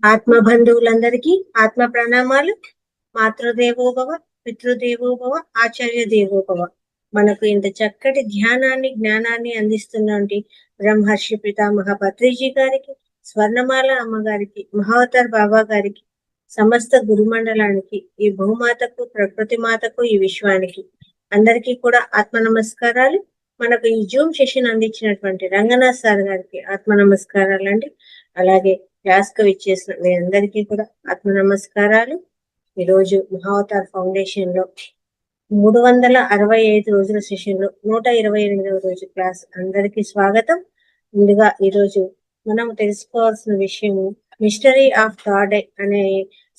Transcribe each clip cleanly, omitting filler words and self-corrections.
ఆత్మ బంధువులందరికీ ఆత్మ ప్రణామాలు. మాతృదేవోభవ, పితృదేవోభవ, ఆచార్య దేవోభవ. మనకు ఇంత చక్కటి ధ్యానాన్ని జ్ఞానాన్ని అందిస్తున్నటువంటి బ్రహ్మర్షి పితామహ పత్రిజీ గారికి, స్వర్ణమాల అమ్మగారికి, మహావతార్ బాబా గారికి, సమస్త గురుమండలానికి, ఈ భూమాతకు, ప్రకృతి మాతకు, ఈ విశ్వానికి అందరికీ కూడా ఆత్మ నమస్కారాలు. మనకు ఈ జూమ్ సెషన్ అందించినటువంటి రంగనాథ్ సార్ గారికి ఆత్మ నమస్కారాలు అండి. అలాగే క్లాస్ కు ఇచ్చేసిన మీ అందరికీ కూడా ఆత్మ నమస్కారాలు. ఈరోజు మహావతార్ ఫౌండేషన్ లో 365 రోజుల సెషన్ లో 128వ రోజు క్లాస్. అందరికీ స్వాగతం. ముందుగా ఈరోజు మనం తెలుసుకోవాల్సిన విషయము మిస్టరీ ఆఫ్ థర్డ్ ఐ అనే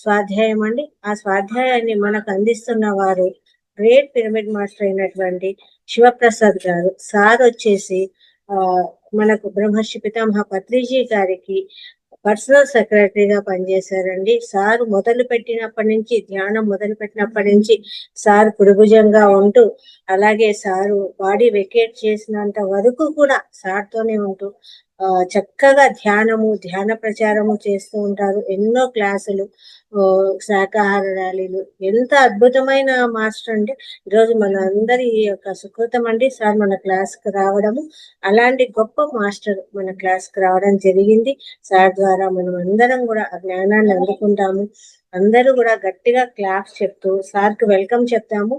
స్వాధ్యాయం అండి. ఆ స్వాధ్యాయాన్ని మనకు అందిస్తున్న వారు గ్రేట్ పిరమిడ్ మాస్టర్ అయినటువంటి శివప్రసాద్ గారు. సార్ వచ్చేసి మనకు బ్రహ్మర్షి పితామహ పత్రిజీ గారికి పర్సనల్ సెక్రటరీగా పనిచేశారండి. సార్ మొదలు పెట్టినప్పటి నుంచి, ధ్యానం మొదలు పెట్టినప్పటి నుంచి సార్ కుడిభుజంగా ఉంటూ, అలాగే సారు బాడీ వెకేట్ చేసినంత వరకు కూడా సార్తోనే ఉంటూ చక్కగా ధ్యాన ప్రచారము చేస్తూ ఉంటారు. ఎన్నో క్లాసులు, శాకాహార ర్యాలీలు. ఎంత అద్భుతమైన మాస్టర్ అంటే ఈరోజు మన అందరి యొక్క సుకృతం అండి సార్ మన క్లాస్ కు రావడము. అలాంటి గొప్ప మాస్టర్ మన క్లాస్ కు రావడం జరిగింది. సార్ ద్వారా మనం అందరం కూడా ఆ జ్ఞానాన్ని అందుకుంటాము. అందరూ కూడా గట్టిగా క్లాప్స్ చెప్తూ సార్ కు వెల్కమ్ చెప్తాము.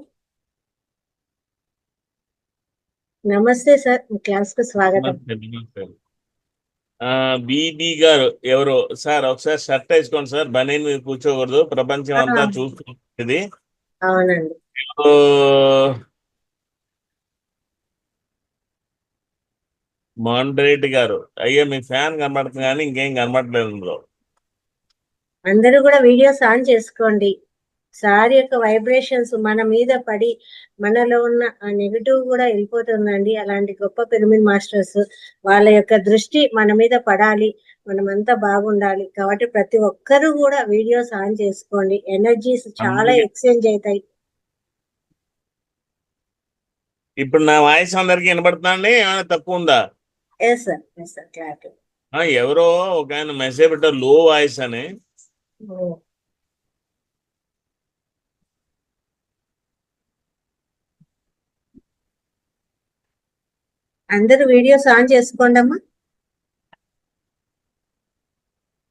నమస్తే సార్, మీ క్లాస్ కు స్వాగతం. బీబీ గారు ఎవరు సార్? ఒకసారి షర్ట్ వేసుకోండి సార్, బనీన్ మీద కూర్చోకూడదు, ప్రపంచం అంతా చూస్తుంది. అవునండి. మోహన్ గారు, అయ్యా మీ ఫ్యాన్ కనబడుతుంది కానీ ఇంకేం కనబడలేదు అందులో. అందరూ కూడా వీడియోస్ ఆన్ చేసుకోండి. సార్ యొక్క వైబ్రేషన్స్ మన మీద పడి మనలో ఉన్న ఆ నెగిటివ్ కూడా వెళ్ళిపోతుందండి. అలాంటి గొప్ప పిరమిడ్ మాస్టర్స్, వాళ్ళ యొక్క దృష్టి మన మీద పడాలి, మనమంతా బాగుండాలి. కాబట్టి ప్రతి ఒక్కరూ కూడా వీడియోస్ ఆన్ చేసుకోండి. ఎనర్జీస్ చాలా ఎక్స్చేంజ్ అవుతాయి. ఇప్పుడు నా వాయిస్ అందరికి వినబడుతుందండి? ఏమైనా తక్కువ ఉందా? Yes sir, yes sir, clarity. ఎవరో ఒక ఆయన మెసేజ్ పెట్టారు లో వాయిస్ అని. అందరూ వీడియోస్ ఆన్ చేసుకోండి అమ్మా.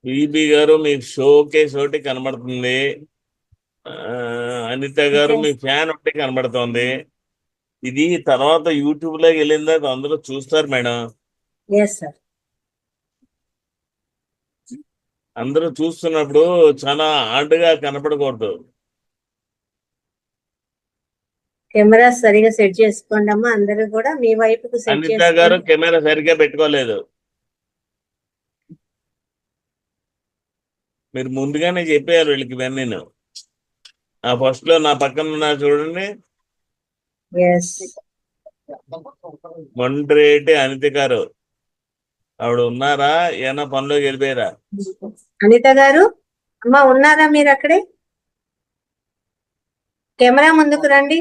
బీబీ గారు మీకు షోకేస్ ఒకటి కనబడుతుంది. అనిత గారు మీ ఫ్యాన్ ఒకటి కనబడుతుంది. ఇది తర్వాత యూట్యూబ్ లోకి వెళ్ళిన తర్వాత అందరూ చూస్తారు మేడం. Yes sir. అందరూ చూస్తున్నప్పుడు చాలా హార్డ్గా కనపడకూడదు. కెమెరా సరిగా సెట్ చేసుకోండి అమ్మా. అందరూ కూడా మీ వైపుకు సెట్ అనిత గారు కెమెరా సరిగ్గా పెట్టుకోలేదు. మీరు ముందుగానే చెప్పారు వీళ్ళకి ఇవన్నీ. ఆ ఫస్ట్ లో నా పక్కన ఉన్నారు చూడండి, మొండ్రేటి అనిత గారు. ఆవిడ ఉన్నారా? ఏమైనా పనిలోకి వెళ్ళిపోయారా? అనిత గారు అమ్మా ఉన్నారా మీరు అక్కడే? కెమెరా ముందుకు రండి.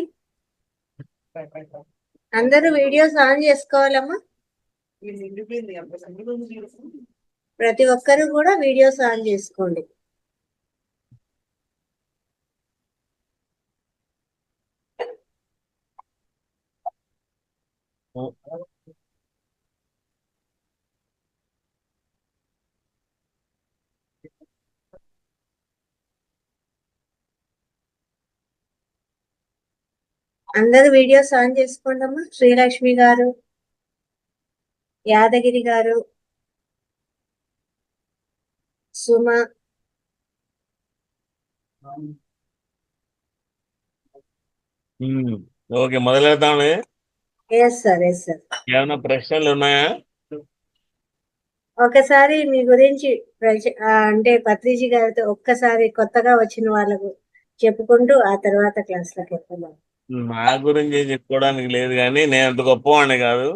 అందరూ వీడియోస్ ఆన్ చేసుకోవాలమ్మా. ప్రతి ఒక్కరూ కూడా వీడియోస్ ఆన్ చేసుకోండి. అందరూ వీడియోస్ ఆన్ చేసుకోండి అమ్మా. శ్రీలక్ష్మి గారు, యాదగిరి గారు, సుమ, ఓకే, మొదలెడతామే. Yes sir, yes sir. ఏమైనా ప్రశ్నలు ఉన్నాయా? ఒకసారి మీ గురించి అంటే పత్రిజీ గారితో ఒక్కసారి కొత్తగా వచ్చిన వాళ్ళకు చెప్పుకుంటూ ఆ తర్వాత క్లాస్ లోకి వెళ్తున్నాం. నా గురించి చెప్పుకోవడానికి లేదు, కానీ నేను అంత గొప్పవాడిని కాదు.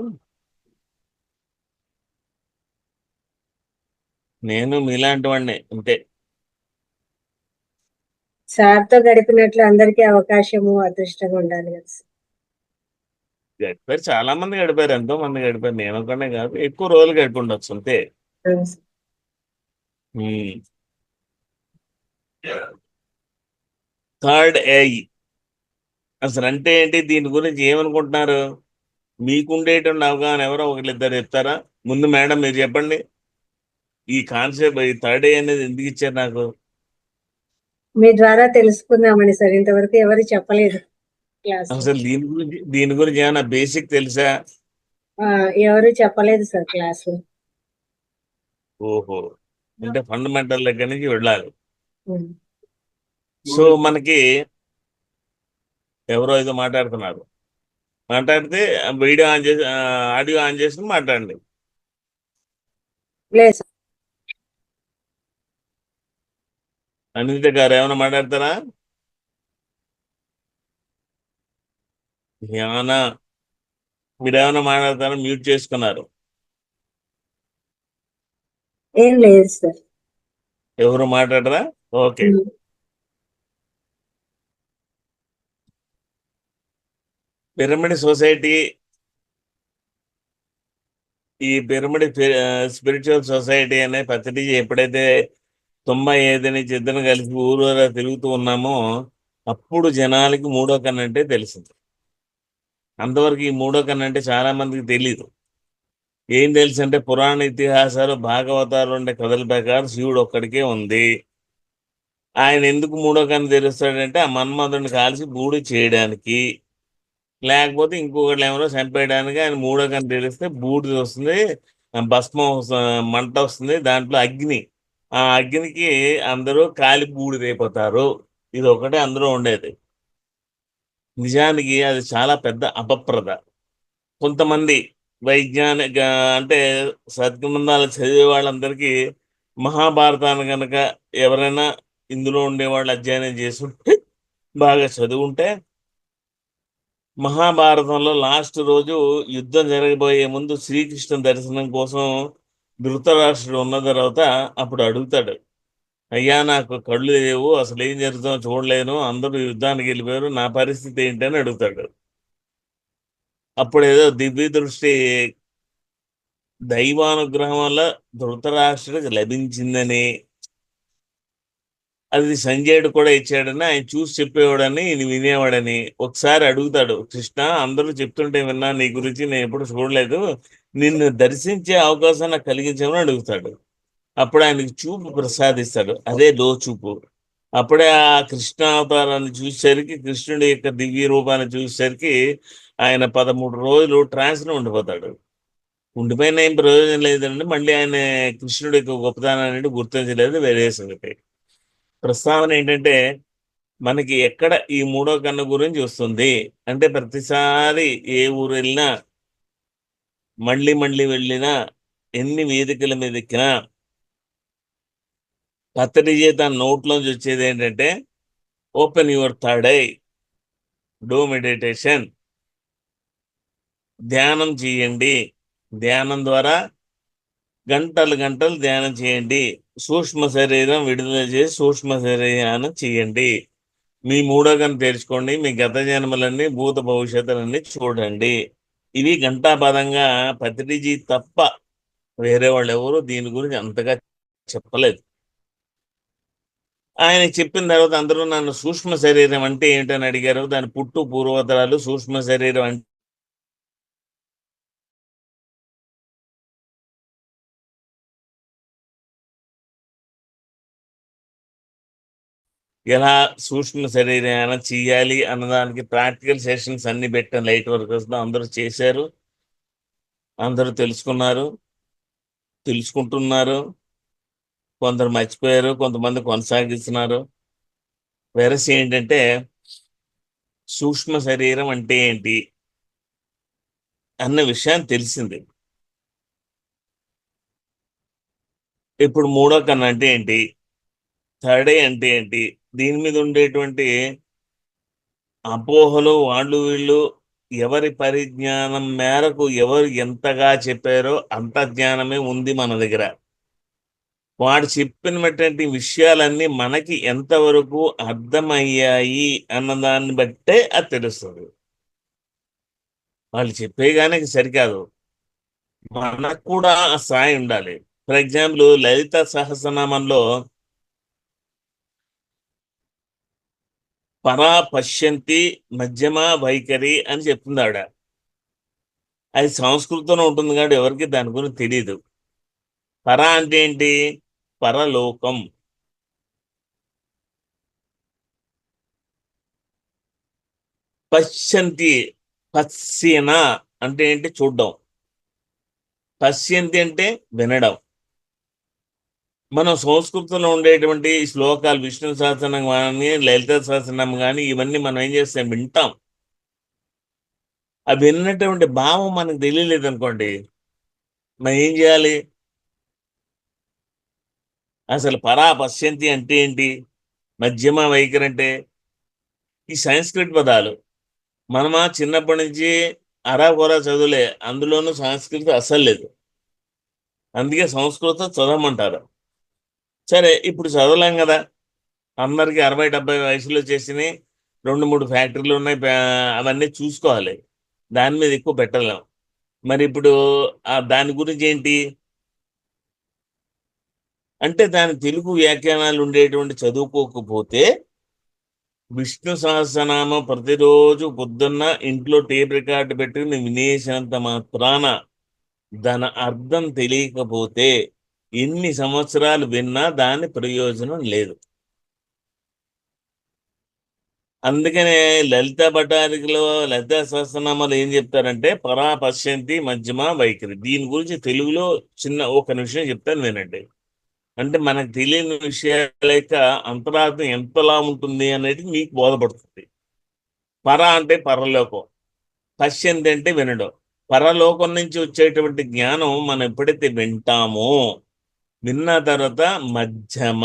నేను మీలాంటి వాడిని అంతే. సార్తో గడిపినట్లు అందరికీ అవకాశము అదృష్టంగా ఉండాలి కదా. గడిపారు, చాలా మంది గడిపారు, ఎంతో మంది గడిపారు. నేను ఒకనే కాదు, ఎక్కువ రోజులు గడిపి ఉండొచ్చు అంతే. థర్డ్ ఐ అసలు అంటే ఏంటి? దీని గురించి ఏమనుకుంటున్నారు? మీకుండేటువంటి అవగాహన ఎవరో ఒకరిద్దరు చెప్తారా? ముందు మేడం మీరు చెప్పండి. ఈ కాన్సెప్ట్, ఈ థర్డ్ ఐ అనేది ఎందుకు ఇచ్చారు నాకు? మీ ద్వారా తెలుసుకుందామని సార్, ఇంతవరకు ఎవరు చెప్పలేదు క్లాస్. అసలు దీని గురించి ఏమైనా బేసిక్ తెలుసా? ఎవరు చెప్పలేదు సార్ క్లాస్. ఓహో, అంటే ఫండమెంటల్ దగ్గర నుంచి వెళ్ళాలి. సో మనకి ఎవరో ఏదో మాట్లాడుతున్నారు. మాట్లాడితే వీడియో ఆన్ చేసి ఆడియో ఆన్ చేసి మాట్లాడండి. లేదు సార్. అనిత గారు ఏమైనా మాట్లాడతారా? ఏమన్నా మీరు ఏమైనా మాట్లాడతారా? మ్యూట్ చేసుకున్నారు. ఏం లేదు సార్. ఎవరు మాట్లాడరా? ఓకే. పిరమిడ్ సొసైటీ, ఈ పిరమిడ్ స్పిరిచువల్ సొసైటీ అనే పత్రిక ఎప్పుడైతే 95 నుంచి ఇద్దరు కలిసి ఊరూరా తిరుగుతూ ఉన్నామో అప్పుడు జనాలకి మూడో కన్ను అంటే తెలిసింది. అంతవరకు ఈ మూడో కన్ను అంటే చాలా మందికి తెలీదు. ఏం తెలుసు అంటే పురాణ ఇతిహాసాలు, భాగవతాలు ఉండే కథల ప్రకారం శివుడు ఒక్కడికే ఉంది. ఆయన ఎందుకు మూడో కన్ను తెరుస్తాడంటే ఆ మన్మధుడిని కాల్చి బూడి చేయడానికి, లేకపోతే ఇంకొకటి ఎవరో చంపేయడానికి ఆయన మూడో కన్ను తెరిస్తే బూడిద వస్తుంది, భస్మం మంట వస్తుంది, దాంట్లో అగ్ని. ఆ అగ్నికి అందరూ కాలి బూడిదైపోతారు. ఇది ఒకటే అందులో ఉండేది. నిజానికి అది చాలా పెద్ద అపప్రద. కొంతమంది వైజ్ఞానిక అంటే సద్గ్రంథాలు చదివే వాళ్ళందరికీ మహాభారతాన్ని కనుక ఎవరైనా ఇందులో ఉండేవాళ్ళు అధ్యయనం చేసుంటే, బాగా చదువుంటే, మహాభారతంలో లాస్ట్ రోజు యుద్ధం జరగబోయే ముందు శ్రీకృష్ణ దర్శనం కోసం ధృతరాష్ట్రుడు ఉన్న తర్వాత అప్పుడు అడుగుతాడు, అయ్యా నాకు కళ్ళు లేవు, అసలు ఏం జరుగుతుందో చూడలేను, అందరూ యుద్ధానికి వెళ్ళిపోయారు, నా పరిస్థితి ఏంటని అడుగుతాడు. అప్పుడు ఏదో దివ్య దృష్టి దైవానుగ్రహం వల్ల ధృతరాష్ట్రుడికి లభించిందని, అది సంజయుడు కూడా ఇచ్చాడని, ఆయన చూసి చెప్పేవాడని, ఈయన వినేవాడని. ఒకసారి అడుగుతాడు, కృష్ణ అందరూ చెప్తుంటే విన్నా, నీ గురించి నేను ఎప్పుడు చూడలేదు, నిన్ను దర్శించే అవకాశం నాకు కలిగించమని అడుగుతాడు. అప్పుడు ఆయనకి చూపు ప్రసాదిస్తాడు, అదే చూపు. అప్పుడే ఆ కృష్ణ అవతారాన్ని చూసేసరికి, కృష్ణుడి యొక్క దివ్య రూపాన్ని చూసేసరికి ఆయన 13 రోజులు ట్రాన్స్లో ఉండిపోతాడు. ఉండిపోయిన ఏం ప్రయోజనం లేదండి, మళ్ళీ ఆయన కృష్ణుడి యొక్క గొప్పతనాన్ని గుర్తించలేదు, వేరే సంగతి. ప్రస్తావన ఏంటంటే, మనకి ఎక్కడ ఈ మూడో కన్ను గురించి వస్తుంది అంటే, ప్రతిసారి ఏ ఊరు వెళ్ళినా, మళ్ళీ మళ్ళీ వెళ్ళినా, ఎన్ని వేదికల మీద ఎక్కినా, పత్రిజీ తన నోట్లోంచి వచ్చేది ఏంటంటే, open your third I, do meditation, ధ్యానం చేయండి, ధ్యానం ద్వారా గంటలు గంటలు ధ్యానం చేయండి, సూక్ష్మ శరీరం విడుదల చేసి సూక్ష్మ శరీరాన్ని చేయండి, మీ మూడో కన్ను తెరుచుకోండి, మీ గత జన్మలన్నీ భూత భవిష్యత్తులన్నీ చూడండి. ఇవి ఘంటాపదంగా పత్రిజీ తప్ప వేరే వాళ్ళు ఎవరు దీని గురించి అంతగా చెప్పలేదు. ఆయన చెప్పిన తర్వాత అందరూ నన్ను సూక్ష్మ శరీరం అంటే ఏంటని అడిగారు. దాని పుట్టు పూర్వోత్తరాలు, సూక్ష్మ శరీరం అంటే ఎలా సూక్ష్మ శరీరం చేయాలి అన్నదానికి ప్రాక్టికల్ సెషన్స్ అన్ని పెట్టాను. లైట్ వర్కర్స్లో అందరూ చేశారు, అందరూ తెలుసుకున్నారు, తెలుసుకుంటున్నారు. కొందరు మర్చిపోయారు, కొంతమంది కొనసాగిస్తున్నారు. వెరసి ఏంటంటే, సూక్ష్మ శరీరం అంటే ఏంటి అన్న విషయాన్ని తెలిసింది. ఇప్పుడు మూడో కన్ను అంటే ఏంటి, థర్డ్ ఐ అంటే ఏంటి, దీని మీద ఉండేటువంటి అపోహలు, వాళ్ళు వీళ్ళు ఎవరి పరిజ్ఞానం మేరకు ఎవరు ఎంతగా చెప్పారో అంత జ్ఞానమే ఉంది మన దగ్గర. వాడు చెప్పినటువంటి విషయాలన్నీ మనకి ఎంతవరకు అర్థమయ్యాయి అన్నదాన్ని బట్టే అది తెలుస్తుంది. వాళ్ళు చెప్పేగానే సరికాదు, మనకు కూడా ఆ స్థాయి ఉండాలి. ఫర్ ఎగ్జాంపుల్, లలిత సహస్రనామంలో పరా పశ్యంతి మధ్యమ వైఖరి అని చెప్తుంది ఆవిడ. అది సంస్కృతంలో ఉంటుంది కాబట్టి ఎవరికి దాని గురించి తెలియదు. పర అంటే ఏంటి? పరలోకం. పశ్యంతి, పశ్యన అంటే ఏంటి? చూడడం. పశ్యంతి అంటే వినడం. మనం సంస్కృతంలో ఉండేటువంటి శ్లోకాలు, విష్ణు సహస్రనామం కానీ, లలిత సహస్రనామం కానీ, ఇవన్నీ మనం ఏం చేస్తాం? వింటాం. ఆ విన్నటువంటి భావం మనకు తెలియలేదు అనుకోండి, మనం ఏం చేయాలి? అసలు పరా పశ్యంతి అంటే ఏంటి? మధ్యమ వైఖరి అంటే ఈ సంస్కృత పదాలు. మనమా చిన్నప్పటి నుంచి అరాకొరా చదువులే, అందులోనూ సంస్కృతం అస్సలు లేదు. అందుకే సంస్కృతం చదవమంటారు. సరే, ఇప్పుడు చదవలేం కదా, అందరికీ 60-70 వయసులో చేసినాయి, 2-3 ఫ్యాక్టరీలు ఉన్నాయి, అవన్నీ చూసుకోవాలి, దాని మీద ఎక్కువ పెట్టలేం. మరి ఇప్పుడు దాని గురించి ఏంటి అంటే, దాని తెలుగు వ్యాఖ్యానాలు ఉండేటువంటి చదువుకోకపోతే, విష్ణు సహస్రనామం ప్రతిరోజు పొద్దున్న ఇంట్లో టేప్ రికార్డు పెట్టుకుని వినేసినంత మాత్రాన దాని అర్థం తెలియకపోతే ఎన్ని సంవత్సరాలు విన్నా దాని ప్రయోజనం లేదు. అందుకనే లలిత భట్టారికలో లలిత సహస్రనామాలు ఏం చెప్తారంటే, పరా పశ్యంతి మధ్యమ వైఖరి. దీని గురించి తెలుగులో చిన్న ఒక నిమిషం చెప్తాను వినండి. అంటే మనకు తెలియని విషయాల యొక్క అంతరార్థం ఎంతలా ఉంటుంది అనేది మీకు బోధపడుతుంది. పర అంటే పరలోకం, పశ్యంతి అంటే వినడం. పరలోకం నుంచి వచ్చేటువంటి జ్ఞానం మనం ఎప్పుడైతే వింటామో, విన్న తర్వాత మధ్యమ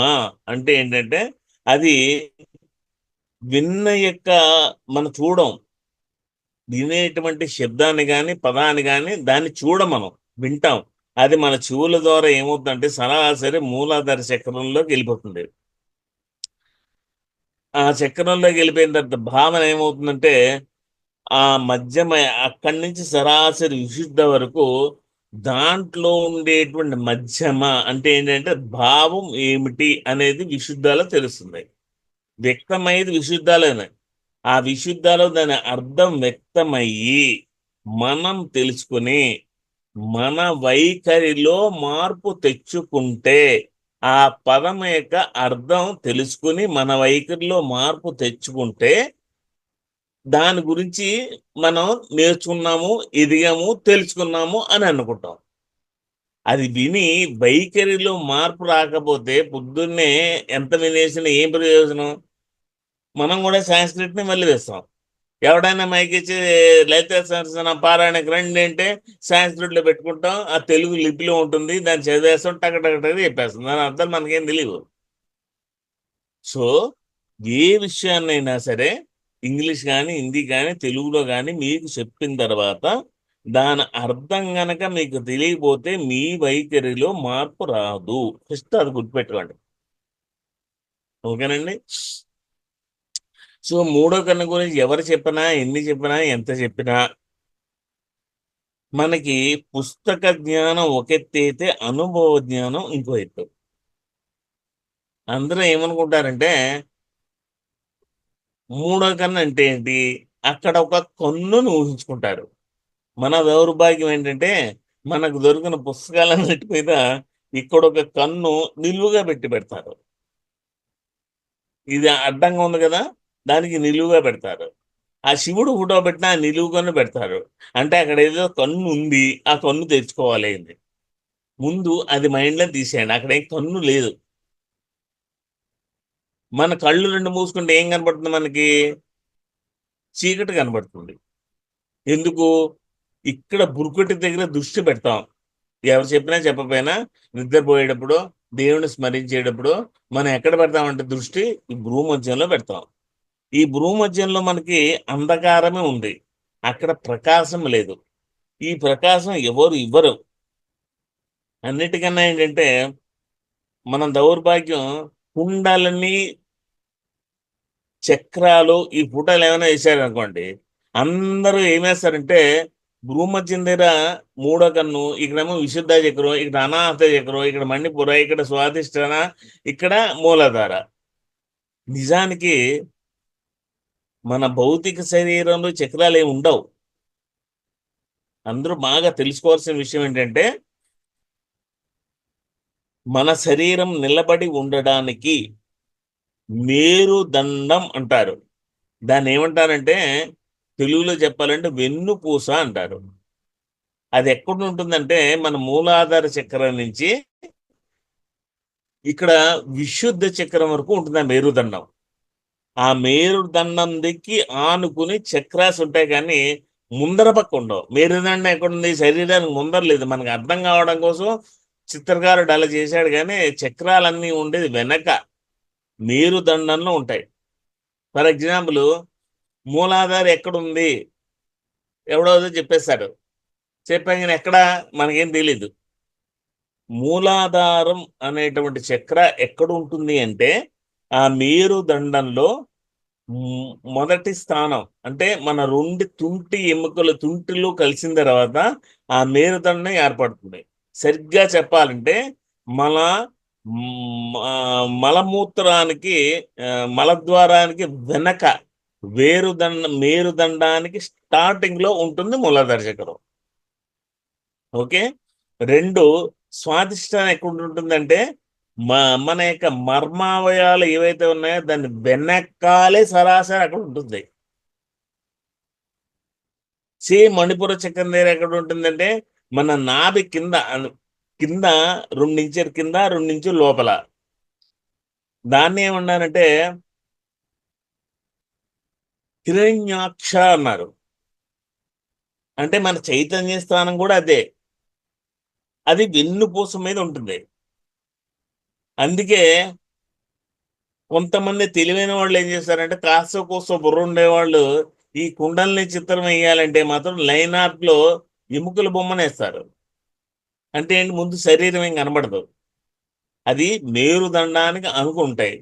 అంటే ఏంటంటే, అది విన్న యొక్క మనం చూడం, వినేటువంటి శబ్దాన్ని కానీ పదాన్ని కానీ దాన్ని మనం వింటాం. అది మన చెవుల ద్వారా ఏమవుతుందంటే సరాసరి మూలాధార చక్రంలోకి వెళ్ళిపోతుంది. ఆ చక్రంలోకి వెళ్ళిపోయిన తర్వాత భావన ఏమవుతుందంటే, ఆ మధ్యమ అక్కడి నుంచి సరాసరి విశుద్ధ వరకు దాంట్లో ఉండేటువంటి మధ్యమ అంటే ఏంటంటే భావం ఏమిటి అనేది విశుద్ధాలో తెలుస్తుంది. వ్యక్తమయ్యేది విశుద్ధాలోనే. ఆ విశుద్ధాలో దాని అర్థం వ్యక్తమయ్యి మనం తెలుసుకుని మన వైఖరిలో మార్పు తెచ్చుకుంటే, ఆ పదం యొక్క అర్థం తెలుసుకుని మన వైఖరిలో మార్పు తెచ్చుకుంటే దాని గురించి మనం నేర్చుకున్నాము, ఎదిగాము, తెలుసుకున్నాము అని అనుకుంటాం. అది విని వైఖరిలో మార్పు రాకపోతే పొద్దున్నే ఎంత వినేసినా ఏం ప్రయోజనం? మనం కూడా సంస్కృతిని మళ్ళీ వేస్తాం. ఎవడైనా మైకిచ్చి లలిత సహస్రనామ పారాయణకి రండి అంటే సంస్కృతిలో పెట్టుకుంటాం, ఆ తెలుగు లిపిలో ఉంటుంది, దాన్ని చదివేస్తాం, టక చెప్పేస్తాం, దాని అర్థం మనకేం తెలియదు. సో ఏ విషయాన్నైనా సరే ఇంగ్లీష్ కానీ హిందీ కానీ తెలుగులో కానీ మీకు చెప్పిన తర్వాత దాని అర్థం గనక మీకు తెలియకపోతే మీ వైఖరిలో మార్పు రాదు. ఫస్ట్ అది గుర్తుపెట్టుకోండి. ఓకేనండి. సో మూడో కన్ను గురించి ఎవరు చెప్పినా, ఎన్ని చెప్పినా, ఎంత చెప్పినా మనకి పుస్తక జ్ఞానం ఒక ఎత్తు అయితే అనుభవ జ్ఞానం ఇంకో ఎత్తు. అందరూ ఏమనుకుంటారంటే మూడో కన్ను అంటే ఏంటి? అక్కడ ఒక కన్నును ఊహించుకుంటారు. మన దౌర్భాగ్యం ఏంటంటే మనకు దొరికిన పుస్తకాలన్నిటి మీద ఇక్కడ ఒక కన్ను నిలువుగా పెడతారు. ఇది అడ్డంగా ఉంది కదా, దానికి నిలువుగా పెడతారు. ఆ శివుడు ఫోటో పెట్టినా నిలువుగానే పెడతారు. అంటే అక్కడ ఏదో కన్ను ఉంది, ఆ కన్ను తెచ్చుకోవాలి అయింది. ముందు అది మైండ్లో తీసేయండి, అక్కడ ఏం కన్ను లేదు. మన కళ్ళు రెండు మూసుకుంటే ఏం కనపడుతుంది? మనకి చీకటి కనబడుతుంది. ఎందుకు? ఇక్కడ బురుకటి దగ్గర దృష్టి పెడతాం. ఎవరు చెప్పినా చెప్పపోయినా నిద్రపోయేటప్పుడు, దేవుని స్మరించేటప్పుడు మనం ఎక్కడ పెడతామంటే దృష్టి ఈ భూమధ్యంలో పెడతాం. ఈ భూమధ్యంలో మనకి అంధకారమే ఉంది, అక్కడ ప్రకాశం లేదు. ఈ ప్రకాశం ఎవరు ఇవ్వరు. అన్నిటికన్నా ఏంటంటే మన దౌర్భాగ్యం, కుండలని చక్రాలు ఈ ఫోటోలు ఏమైనా వేసారనుకోండి, అందరూ ఏమేస్తారంటే భూమధ్యం దగ్గర మూడో కన్ను, ఇక్కడేమో విశుద్ధ చక్రం, ఇక్కడ అనాహత చక్రం, ఇక్కడ మణిపుర, ఇక్కడ స్వాధిష్టాన, ఇక్కడ మూలాధార. నిజానికి మన భౌతిక శరీరంలో చక్రాలు ఏమి ఉండవు. అందరూ బాగా తెలుసుకోవాల్సిన విషయం ఏంటంటే మన శరీరం నిలబడి ఉండడానికి మేరుదండం అంటారు. దాన్ని ఏమంటారంటే తెలుగులో చెప్పాలంటే వెన్నుపూస అంటారు. అది ఎక్కడ ఉంటుందంటే మన మూలాధార చక్రం నుంచి ఇక్కడ విశుద్ధ చక్రం వరకు ఉంటుంది ఆ మేరుదండం. ఆ మేరుదండం దిక్కి ఆనుకుని చక్రాస్ ఉంటాయి, కానీ ముందర పక్క ఉండవు. మేరుదండం ఎక్కడుంది? శరీరానికి ముందర లేదు. మనకు అర్థం కావడం కోసం చిత్రకారుడు అలా చేశాడు, కానీ చక్రాలన్నీ ఉండేది వెనక మేరుదండంలో ఉంటాయి. ఫర్ ఎగ్జాంపుల్, మూలాధార ఎక్కడుంది ఎవడో చెప్పేస్తాడు. చెప్పాక ఎక్కడ మనకేం తెలీదు. మూలాధారం అనేటువంటి చక్ర ఎక్కడ ఉంటుంది అంటే ఆ మేరుదండంలో మొదటి స్థానం. అంటే మన రెండు తుంటి ఎముకలు తుంటిలో కలిసిన తర్వాత ఆ మేరుదండం ఏర్పడుతుంది. సరిగ్గా చెప్పాలంటే మన మలమూత్రానికి మలద్వారానికి వెనక మేరుదండానికి స్టార్టింగ్ లో ఉంటుంది మూలాధార చక్రం. ఓకే. రెండు, స్వాదిష్టానం ఎక్కడ ఉంటుందంటే మన యొక్క మర్మావయాలు ఏవైతే ఉన్నాయో దాన్ని వెనకాలే సరాసరి అక్కడ ఉంటుంది. సేమ్ మణిపుర చక్రం దగ్గర ఎక్కడ ఉంటుందంటే మన నాభి కింద కింద 2 ఇంచుల కింద 2 ఇంచుల లోపల. దాన్ని ఏమన్నారంటే హిరణ్యాక్ష అన్నారు. అంటే మన చైతన్య స్థానం కూడా అదే. అది వెన్నుపూస మీద ఉంటుంది. అందుకే కొంతమంది తెలివైన వాళ్ళు ఏం చేస్తారంటే కాస్త కోస్త బుర్ర ఉండేవాళ్ళు ఈ కుండల్ని చిత్రం వేయాలంటే మాత్రం లైన్ ఆర్ట్ లో ఎముకల బొమ్మనేస్తారు. అంటే ఏంటి? ముందు శరీరం ఏం కనబడదు. అది మేరుదండానికి అనుకుంటాయి.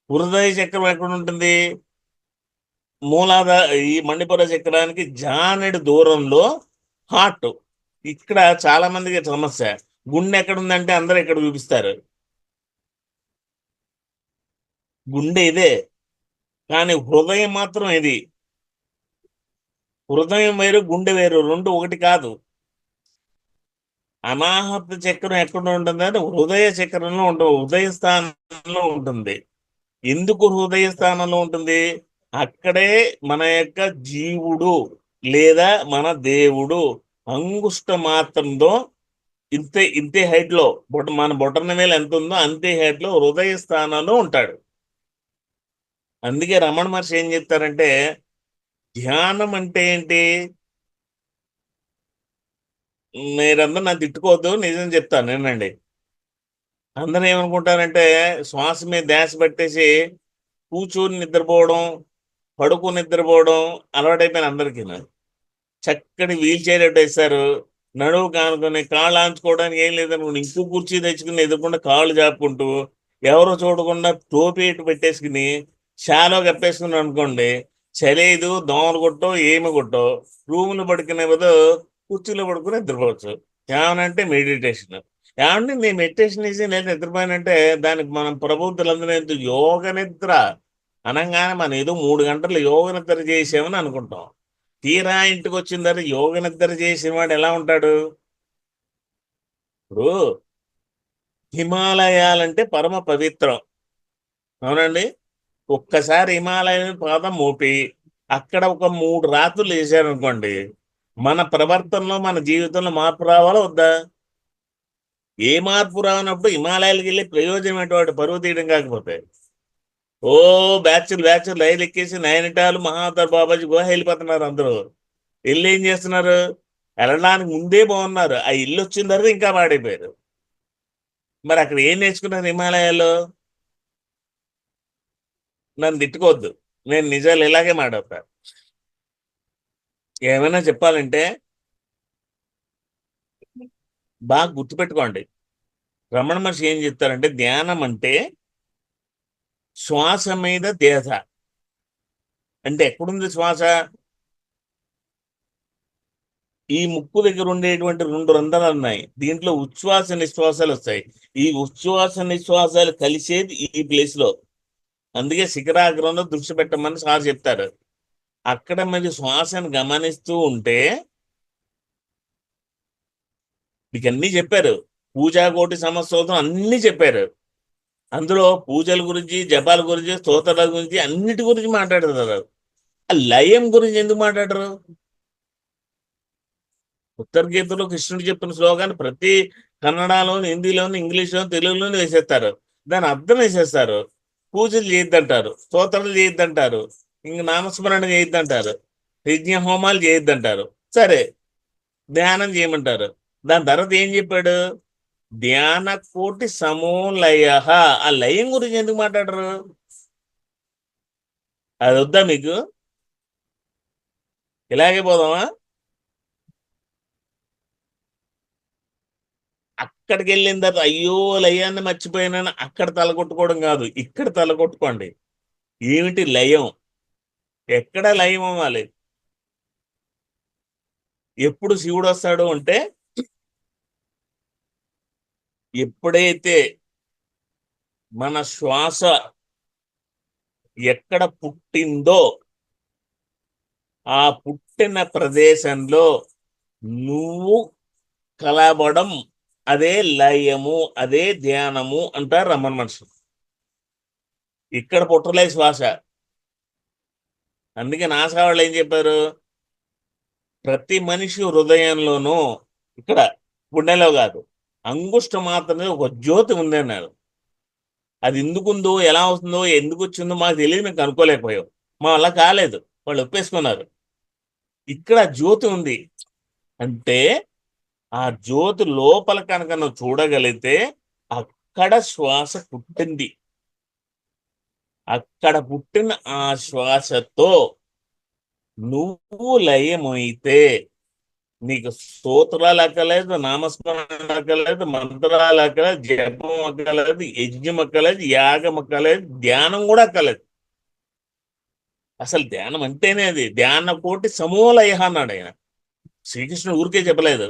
హృదయ చక్రం ఎక్కడ ఉంటుంది? ఈ మణిపుర చక్రానికి జానెడు దూరంలో హార్ట్. ఇక్కడ చాలా మందికి సమస్య. గుండె ఎక్కడ ఉందంటే అందరూ ఇక్కడ చూపిస్తారు. గుండె ఇదే, కానీ హృదయం మాత్రం ఇది. హృదయం వేరు, గుండె వేరు, రెండు ఒకటి కాదు. అనాహత చక్రం ఎక్కడ ఉంటుంది అంటే హృదయ చక్రంలో ఉంటుంది, హృదయ స్థానంలో ఉంటుంది. ఎందుకు హృదయ స్థానంలో ఉంటుంది? అక్కడే మన యొక్క జీవుడు లేదా మన దేవుడు అంగుష్ట మాత్రంతో ఇంతే హైట్ లో మన బొటన వేలు ఎంత ఉందో అంతే హైట్ లో హృదయ స్థానంలో ఉంటాడు. అందుకే రమణ మహర్షి ఏం చెప్తారంటే ధ్యానం అంటే ఏంటి? మీరందరూ నన్ను తిట్టుకోవద్దు, నిజం చెప్తాను నేనండి. అందరూ ఏమనుకుంటారంటే శ్వాస మీద ధ్యాస పెట్టేసి కూర్చొని నిద్రపోవడం, పడుకుని నిద్రపోవడం అలవాటైపోయిన అందరికీ. చక్కటి వీల్ చైర్ వేస్తారు, నడువు కానుకొని కాళ్ళు ఆంచుకోవడానికి ఏం లేదనుకోండి, ఇంకో కుర్చీ తెచ్చుకుని ఎదుర్కొంటే కాళ్ళు చాపుకుంటూ ఎవరో చూడకుండా టోపీ ఇటు పెట్టేసుకుని షాలో కప్పేసుకుని అనుకోండి, చలేదు దోమలు కొట్టో ఏమి కొట్టో రూములు పడుకునే బదులు కుర్చీలో పడుకుని నిద్రపోవచ్చు. ఏమనంటే మెడిటేషన్. ఏమంటే నేను మెడిటేషన్ చేసి నేను నిద్రపోయానంటే దానికి మనం ప్రబుద్ధులందరూ ఎందుకు యోగ నిద్ర అనగానే మనం ఏదో 3 గంటలు యోగ నిద్ర చేసామని అనుకుంటాం. తీరా ఇంటికి వచ్చిన తర్వాత యోగ నిద్ర చేసిన వాడు ఎలా ఉంటాడు? ఇప్పుడు హిమాలయాలంటే పరమ పవిత్రం, అవునండి. ఒక్కసారి హిమాలయం పాదం మోపి అక్కడ ఒక 3 రాత్రులు వేసారనుకోండి, మన ప్రవర్తనలో మన జీవితంలో మార్పు రావాలా వద్దా? ఏ మార్పు రానప్పుడు హిమాలయాలకు వెళ్ళి ప్రయోజనం ఏంటి? పరువు తీయడం కాకపోతే ఓ బ్యాచ్లు రైలు ఎక్కేసి నైనిటాలు మహాతర్ బాబాజీ గుహ వెళ్ళిపోతున్నారు. అందరూ వెళ్ళి ఏం చేస్తున్నారు? వెళ్ళడానికి ముందే బాగున్నారు, ఆ ఇల్లు వచ్చిన తర్వాత ఇంకా పాడైపోయారు. మరి అక్కడ ఏం నేర్చుకున్నారు హిమాలయాల్లో? నన్ను తిట్టుకోవద్దు, నేను నిజాలు ఇలాగే మాట్లాడతా. ఏమైనా చెప్పాలంటే బాగా గుర్తుపెట్టుకోండి. రమణ మహర్షి ఏం చెప్తారంటే ధ్యానం అంటే శ్వాస మీద ధ్యాస. అంటే ఎక్కడుంది శ్వాస? ఈ ముక్కు దగ్గర ఉండేటువంటి 2 రంధ్రాలు ఉన్నాయి, దీంట్లో ఉచ్ఛ్వాస నిశ్వాసాలు వస్తాయి. ఈ ఉచ్ఛ్వాస నిశ్వాసాలు కలిసేది ఈ ప్లేస్ లో. అందుకే శిఖరాగ్రంలో దృష్టి పెట్టమని సార్ చెప్తారు. అక్కడ మరి శ్వాసను గమనిస్తూ ఉంటే మీకు అన్నీ చెప్పారు. పూజా కోటి సమస్తోత్రం అన్నీ చెప్పారు. అందులో పూజల గురించి, జపాల గురించి, స్తోత్రాల గురించి, అన్నిటి గురించి మాట్లాడుతున్నారు. ఆ లయం గురించి ఎందుకు మాట్లాడరు? ఉత్తర గీతలో కృష్ణుడు చెప్పిన శ్లోకాన్ని ప్రతి కన్నడలోను, హిందీలోను, ఇంగ్లీష్లోను, తెలుగులోను వేసేస్తారు. దాని అర్థం వేసేస్తారు. పూజలు చేయొద్దంటారు, స్తోత్రాలు చేయొద్దంటారు, ఇంక నామస్మరణ చేయొద్దంటారు, యజ్ఞ హోమాలు చేయొద్దంటారు. సరే, ధ్యానం చేయమంటారు. దాని తర్వాత ఏం చెప్పాడు? ధ్యాన కోటి సమోలయ. ఆ లయం గురించి ఎందుకు మాట్లాడరు? అది వద్దా మీకు? ఇలాగే పోదామా? అక్కడికి వెళ్ళిన తర్వాత అయ్యో లయాన్ని మర్చిపోయినాను అక్కడ తలకొట్టుకోవడం కాదు, ఇక్కడ తలకొట్టుకోండి. ఏమిటి లయం? ఎక్కడ లయం అవ్వాలి? ఎప్పుడు శివుడు వస్తాడు అంటే ఎప్పుడైతే మన శ్వాస ఎక్కడ పుట్టిందో ఆ పుట్టిన ప్రదేశంలో నువ్వు కలవడం, అదే లయము, అదే ధ్యానము అంటారు రమణ మహర్షి. ఇక్కడ పుట్టలే శ్వాస. అందుకే నాసా వాళ్ళు ఏం చెప్పారు? ప్రతి మనిషి హృదయంలోనూ, ఇక్కడ గుండెలో కాదు, అంగుష్ట మాత్రమే ఒక జ్యోతి ఉంది అన్నారు. అది ఎందుకుందో, ఎలా అవుతుందో, ఎందుకు వచ్చిందో మాకు తెలియదు, మేము కనుక్కోలేకపోయాం. మా వల్ల కాలేదు, వాళ్ళు ఒప్పేసుకున్నారు. ఇక్కడ జ్యోతి ఉంది అంటే ఆ జ్యోతి లోపల కనుక నువ్వు చూడగలిగితే అక్కడ శ్వాస పుట్టింది. అక్కడ పుట్టిన ఆ శ్వాసతో నువ్వు లయమైతే నీకు స్తోత్రాలు అక్కలేదు, నామస్మరణ అక్కలేదు, మంత్రాలు అక్కలేదు, జపం అక్కలేదు, యజ్ఞం అక్కలేదు, యాగం అక్కలేదు, ధ్యానం కూడా అక్కలేదు. అసలు ధ్యానం అంటేనే అది. ధ్యాన కోటి సమూలయ అన్నాడు ఆయన. శ్రీకృష్ణుడు ఊరికే చెప్పలేదు,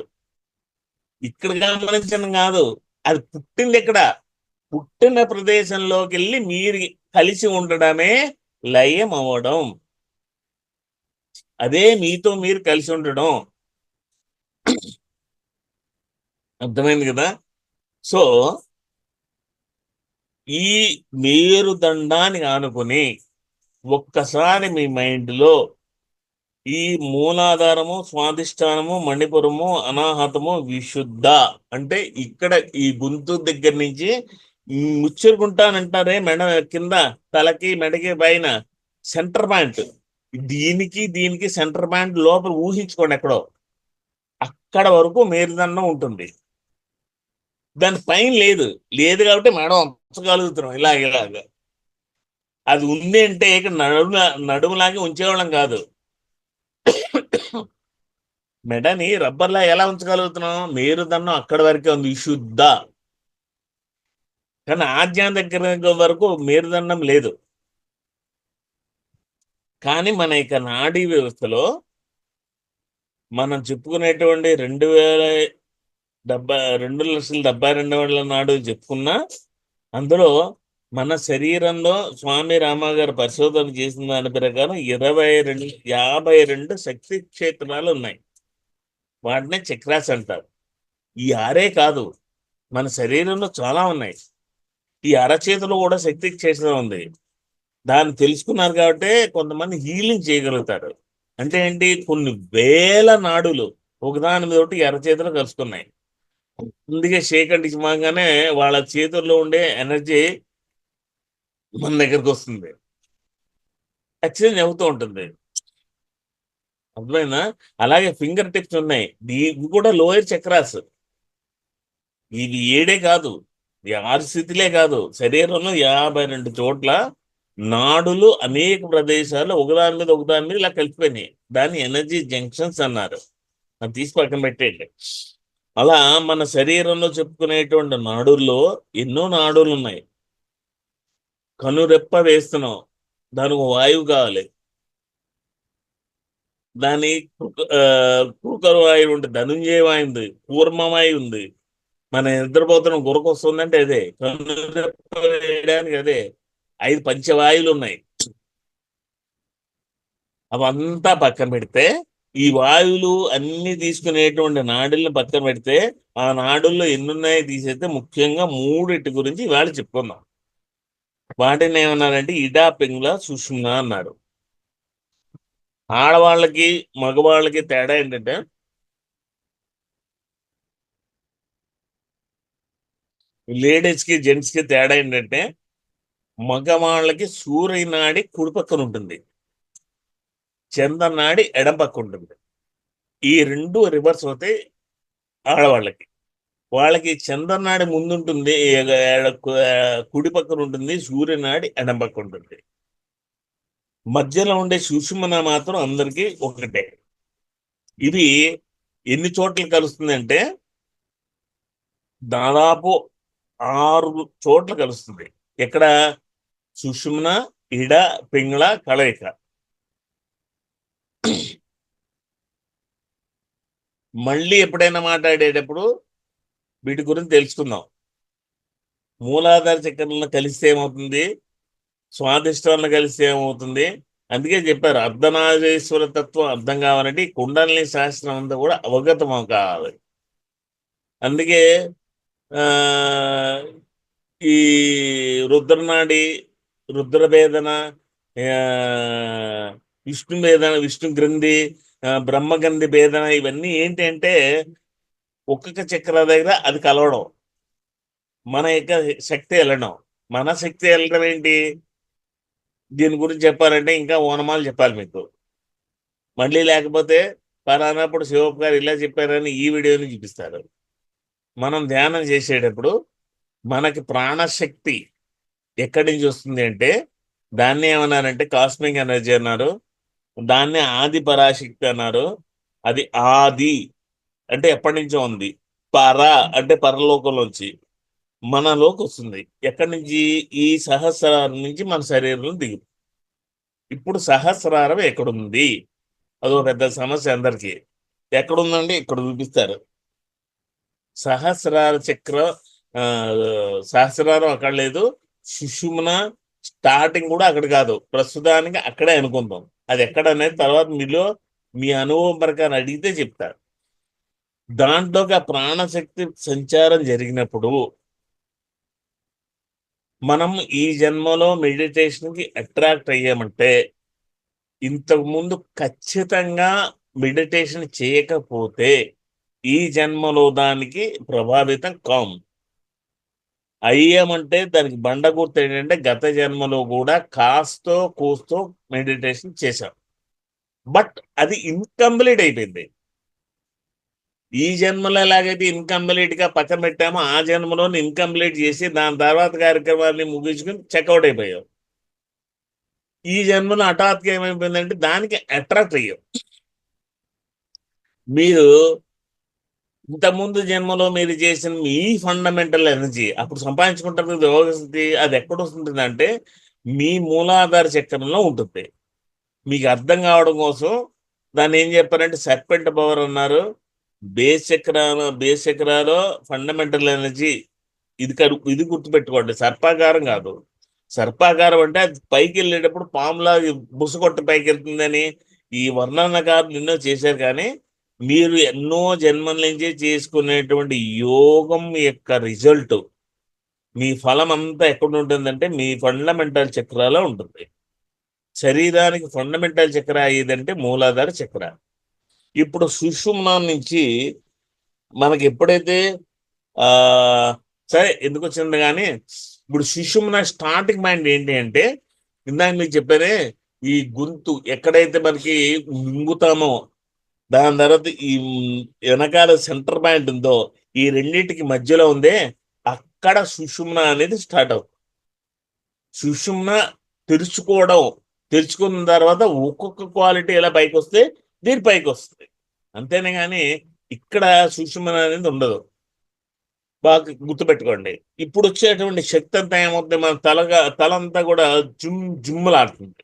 ఇక్కడ గమనించడం కాదు, అది పుట్టింది ఎక్కడ? పుట్టిన ప్రదేశంలోకి వెళ్ళి మీరు కలిసి ఉండడమే లయం అవ్వడం. అదే మీతో మీరు కలిసి ఉండడం. అర్థమైంది కదా? సో ఈ మేరుదండాన్ని ఆనుకుని ఒక్కసారి మీ మైండ్లో ఈ మూలాధారము, స్వాధిష్టానము, మణిపురము, అనాహతము, విశుద్ధ అంటే ఇక్కడ ఈ గొంతు దగ్గర నుంచి ముచ్చురుకుంటానంటారే మెడ కింద, తలకి మెడకి పైన సెంటర్ పాయింట్, దీనికి దీనికి సెంటర్ పాయింట్ లోపల ఊహించుకోండి ఎక్కడో. అక్కడ వరకు మేరుదండం ఉంటుంది. దాని పైన లేదు. లేదు కాబట్టి మేడం ఉంచగలుగుతున్నాం ఇలాగ. అది ఉంది అంటే ఇక్కడ నడుములాగే ఉంచేవాళ్ళం కాదు. మెడని రబ్బర్లా ఎలా ఉంచగలుగుతున్నాం? మేరుదండం అక్కడి వరకే ఉంది, విశుద్ధ. కానీ ఆజ్ఞాన దగ్గర వరకు మేరుదండం లేదు. కానీ మన ఇక నాడీ వ్యవస్థలో మనం చెప్పుకునేటువంటి 2,72,000 నాడు చెప్పుకున్నా, అందులో మన శరీరంలో స్వామి రామ గారు పరిశోధన చేసిన దాని ప్రకారం 52 శక్తి క్షేత్రాలు ఉన్నాయి. వాటినే చక్రాస్ అంటారు. ఈ 6 కాదు, మన శరీరంలో చాలా ఉన్నాయి. ఈ అరచేతిలో కూడా శక్తి క్షేత్రం ఉంది. దాన్ని తెలుసుకున్నారు కాబట్టి కొంతమంది హీలింగ్ చేయగలుగుతారు. అంటే ఏంటి? కొన్ని వేల నాడులు ఒకదాని మీద ఒకటి అరచేతులు కలుసుకున్నాయి. అందుకే షేకండి ఇవ్వగానే వాళ్ళ చేతుల్లో ఉండే ఎనర్జీ మన దగ్గరకు వస్తుంది, ఎక్స్చేంజ్ అవుతూ ఉంటుంది. అర్థమైందా? అలాగే ఫింగర్ టిప్స్ ఉన్నాయి, ఇవి కూడా లోయర్ చక్రాస్. ఇవి 7 కాదు, 6 స్థితిలే కాదు, శరీరంలో 52 చోట్ల నాడులు అనేక ప్రదేశాలు ఒకదాని మీద ఇలా కలిసిపోయినాయి. దాన్ని ఎనర్జీ జంక్షన్స్ అన్నారు. అది తీసి పక్కన పెట్టేయండి. అలా మన శరీరంలో చెప్పుకునేటువంటి నాడుల్లో ఎన్నో నాడులు ఉన్నాయి. కనురెప్ప వేస్తున్నాం, దానికి వాయువు కావాలి. దాని కుకర వాయువు ఉంటుంది, ధనుంజయ వాయు ఉంది, కూర్మవాయువు ఉంది. మన నిద్రపోతున్న గురకు వస్తుందంటే అదే, కనురెప్ప వేయడానికి అదే. 5 పంచవాయువులు ఉన్నాయి. అవంతా పక్కన పెడితే ఈ వాయువులు అన్ని తీసుకునేటువంటి నాడుల్ని పక్కన పెడితే ఆ నాడుల్లో ఎన్నున్నాయో తీసేస్తే ముఖ్యంగా మూడిటి గురించి ఇవాళ చెప్పుకుందాం. వాటిని ఏమన్నారంటే ఇడా, పింగళ, సుషుమ్న అన్నారు. ఆడవాళ్ళకి మగవాళ్ళకి తేడా ఏంటంటే లేడీస్ కి జెంట్స్ కి తేడా ఏంటంటే మగవాళ్ళకి సూర్యనాడి కుడి పక్కన ఉంటుంది, చంద్రనాడి ఎడం పక్క ఉంటుంది. ఈ రెండు రివర్స్ అవుతాయి ఆడవాళ్ళకి. వాళ్ళకి చంద్రనాడి ముందుంటుంది, కుడి పక్కన ఉంటుంది, సూర్యనాడి ఎడం పక్క ఉంటుంది. మధ్యలో ఉండే సుషుమ్న మాత్రం అందరికీ ఒకటే. ఇది ఎన్ని చోట్ల కలుస్తుందంటే దాదాపు 6 చోట్ల కలుస్తుంది. ఎక్కడ? సుషుమ్న, ఇడ, పింగళ కలయిక. మళ్ళీ ఎప్పుడైనా మాట్లాడేటప్పుడు వీటి గురించి తెలుసుకుందాం. మూలాధార చక్రంలో కలిస్తే ఏమవుతుంది, స్వాదిష్టాలను కలిస్తే ఏమవుతుంది. అందుకే చెప్పారు అర్ధనారీశ్వర తత్వం అర్థం కావాలంటే ఈ కుండలిని శాస్త్రం అంతా కూడా అవగతం కావాలి. అందుకే ఆ ఈ రుద్రనాడి, రుద్రభేదన, విష్ణు భేదన, విష్ణు గ్రంథి, బ్రహ్మగంధి భేదన, ఇవన్నీ ఏంటి అంటే ఒక్కొక్క చక్ర దగ్గర అది కలవడం, మన యొక్క శక్తి వెళ్ళడం. మన శక్తి వెళ్ళడం ఏంటి, దీని గురించి చెప్పాలంటే ఇంకా ఓనమాలు చెప్పాలి మీకు. మళ్ళీ లేకపోతే పలానాప్పుడు శివప్ప గారు ఇలా చెప్పారని ఈ వీడియోని చూపిస్తారు. మనం ధ్యానం చేసేటప్పుడు మనకి ప్రాణశక్తి ఎక్కడి నుంచి వస్తుంది అంటే దాన్ని ఏమన్నారంటే కాస్మిక్ ఎనర్జీ అన్నారు, దాన్ని ఆది పరాశక్తి అన్నారు. అది ఆది అంటే ఎప్పటి నుంచో ఉంది, పర అంటే పరలోకంలోంచి మనలోకి వస్తుంది. ఎక్కడి నుంచి? ఈ సహస్రారం నుంచి మన శరీరంలో దిగు. ఇప్పుడు సహస్రారం ఎక్కడుంది? అదో పెద్ద సమస్య అందరికీ. ఎక్కడుందండి? ఇక్కడ చూపిస్తారు. సహస్రార చక్ర సహస్రారం అక్కడ లేదు, సుషుమ్న స్టార్టింగ్ కూడా అక్కడ కాదు, ప్రస్తుతానికి అక్కడే అనుకుందాం. అది ఎక్కడ అనేది తర్వాత మీలో మీ అనుభవం ప్రకారం అడిగితే చెప్తారు. దాంట్లోకి ఆ ప్రాణశక్తి సంచారం జరిగినప్పుడు మనం ఈ జన్మలో మెడిటేషన్కి అట్రాక్ట్ అయ్యామంటే ఇంతకుముందు ఖచ్చితంగా మెడిటేషన్ చేయకపోతే ఈ జన్మలో దానికి ప్రభావితం కాం. అయ్యామంటే దానికి బండ గుర్తు ఏంటంటే గత జన్మలో కూడా కాస్తో కూస్తో మెడిటేషన్ చేశాం, బట్ అది ఇన్కంప్లీట్ అయిపోయింది. ఈ జన్మలో ఎలాగైతే ఇన్కంప్లీట్ గా పక్కన పెట్టామో ఆ జన్మలో ఇన్కంప్లీట్ చేసి దాని తర్వాత కార్యక్రమాన్ని ముగించుకుని చెక్అవుట్ అయిపోయాం. ఈ జన్మలో హఠాత్తుగా ఏమైపోయిందంటే దానికి అట్రాక్ట్ అయ్యాం. మీరు ఇంతకుముందు జన్మలో మీరు చేసిన మీ ఫండమెంటల్ ఎనర్జీ అప్పుడు సంపాదించుకుంటారు యోగశక్తి, అది ఎక్కడ వస్తుంది అంటే మీ మూలాధార చక్రంలో ఉంటుంది. మీకు అర్థం కావడం కోసం దాన్ని ఏం చెప్పారంటే సర్పెంట్ పవర్ అన్నారు. బేస్ చక్రాలో ఫండమెంటల్ ఎనర్జీ ఇది గుర్తుపెట్టుకోండి. సర్పాకారం కాదు. సర్పాకారం అంటే అది పైకి వెళ్ళేటప్పుడు పాములా బుసకొట్ట పైకి వెళ్తుందని ఈ వర్ణనకారులు ఎన్నో చేశారు. కానీ మీరు ఎన్నో జన్మల నుంచి చేసుకునేటువంటి యోగం యొక్క రిజల్ట్, మీ ఫలం అంతా ఎక్కడ ఉంటుందంటే మీ ఫండమెంటల్ చక్రాలో ఉంటుంది. శరీరానికి ఫండమెంటల్ చక్ర ఏదంటే మూలాధార చక్ర. ఇప్పుడు సుషుమ్న నుంచి మనకి ఎప్పుడైతే ఆ సరే ఎందుకు వచ్చింది కానీ ఇప్పుడు సుషుమ్న స్టార్టింగ్ మైండ్ ఏంటి అంటే ఇందాక మీకు చెప్పానే ఈ గొంతు ఎక్కడైతే మనకి మింగుతామో దాని తర్వాత ఈ వెనకాల సెంటర్ పాయింట్ ఉందో ఈ రెండింటికి మధ్యలో ఉందే అక్కడ సుషుమ్న అనేది స్టార్ట్ అవుతుంది. సుషుమ్న తెరుచుకున్న తర్వాత ఒక్కొక్క క్వాలిటీ ఎలా పైకి వస్తే దీని పైకి వస్తుంది, అంతేనే కానీ ఇక్కడ సుషుమ్న అనేది ఉండదు. బాగా గుర్తుపెట్టుకోండి. ఇప్పుడు వచ్చేటువంటి శక్తి అంతా ఏమవుతుంది, మన తలంతా కూడా జుమ్ములాడుతుంది.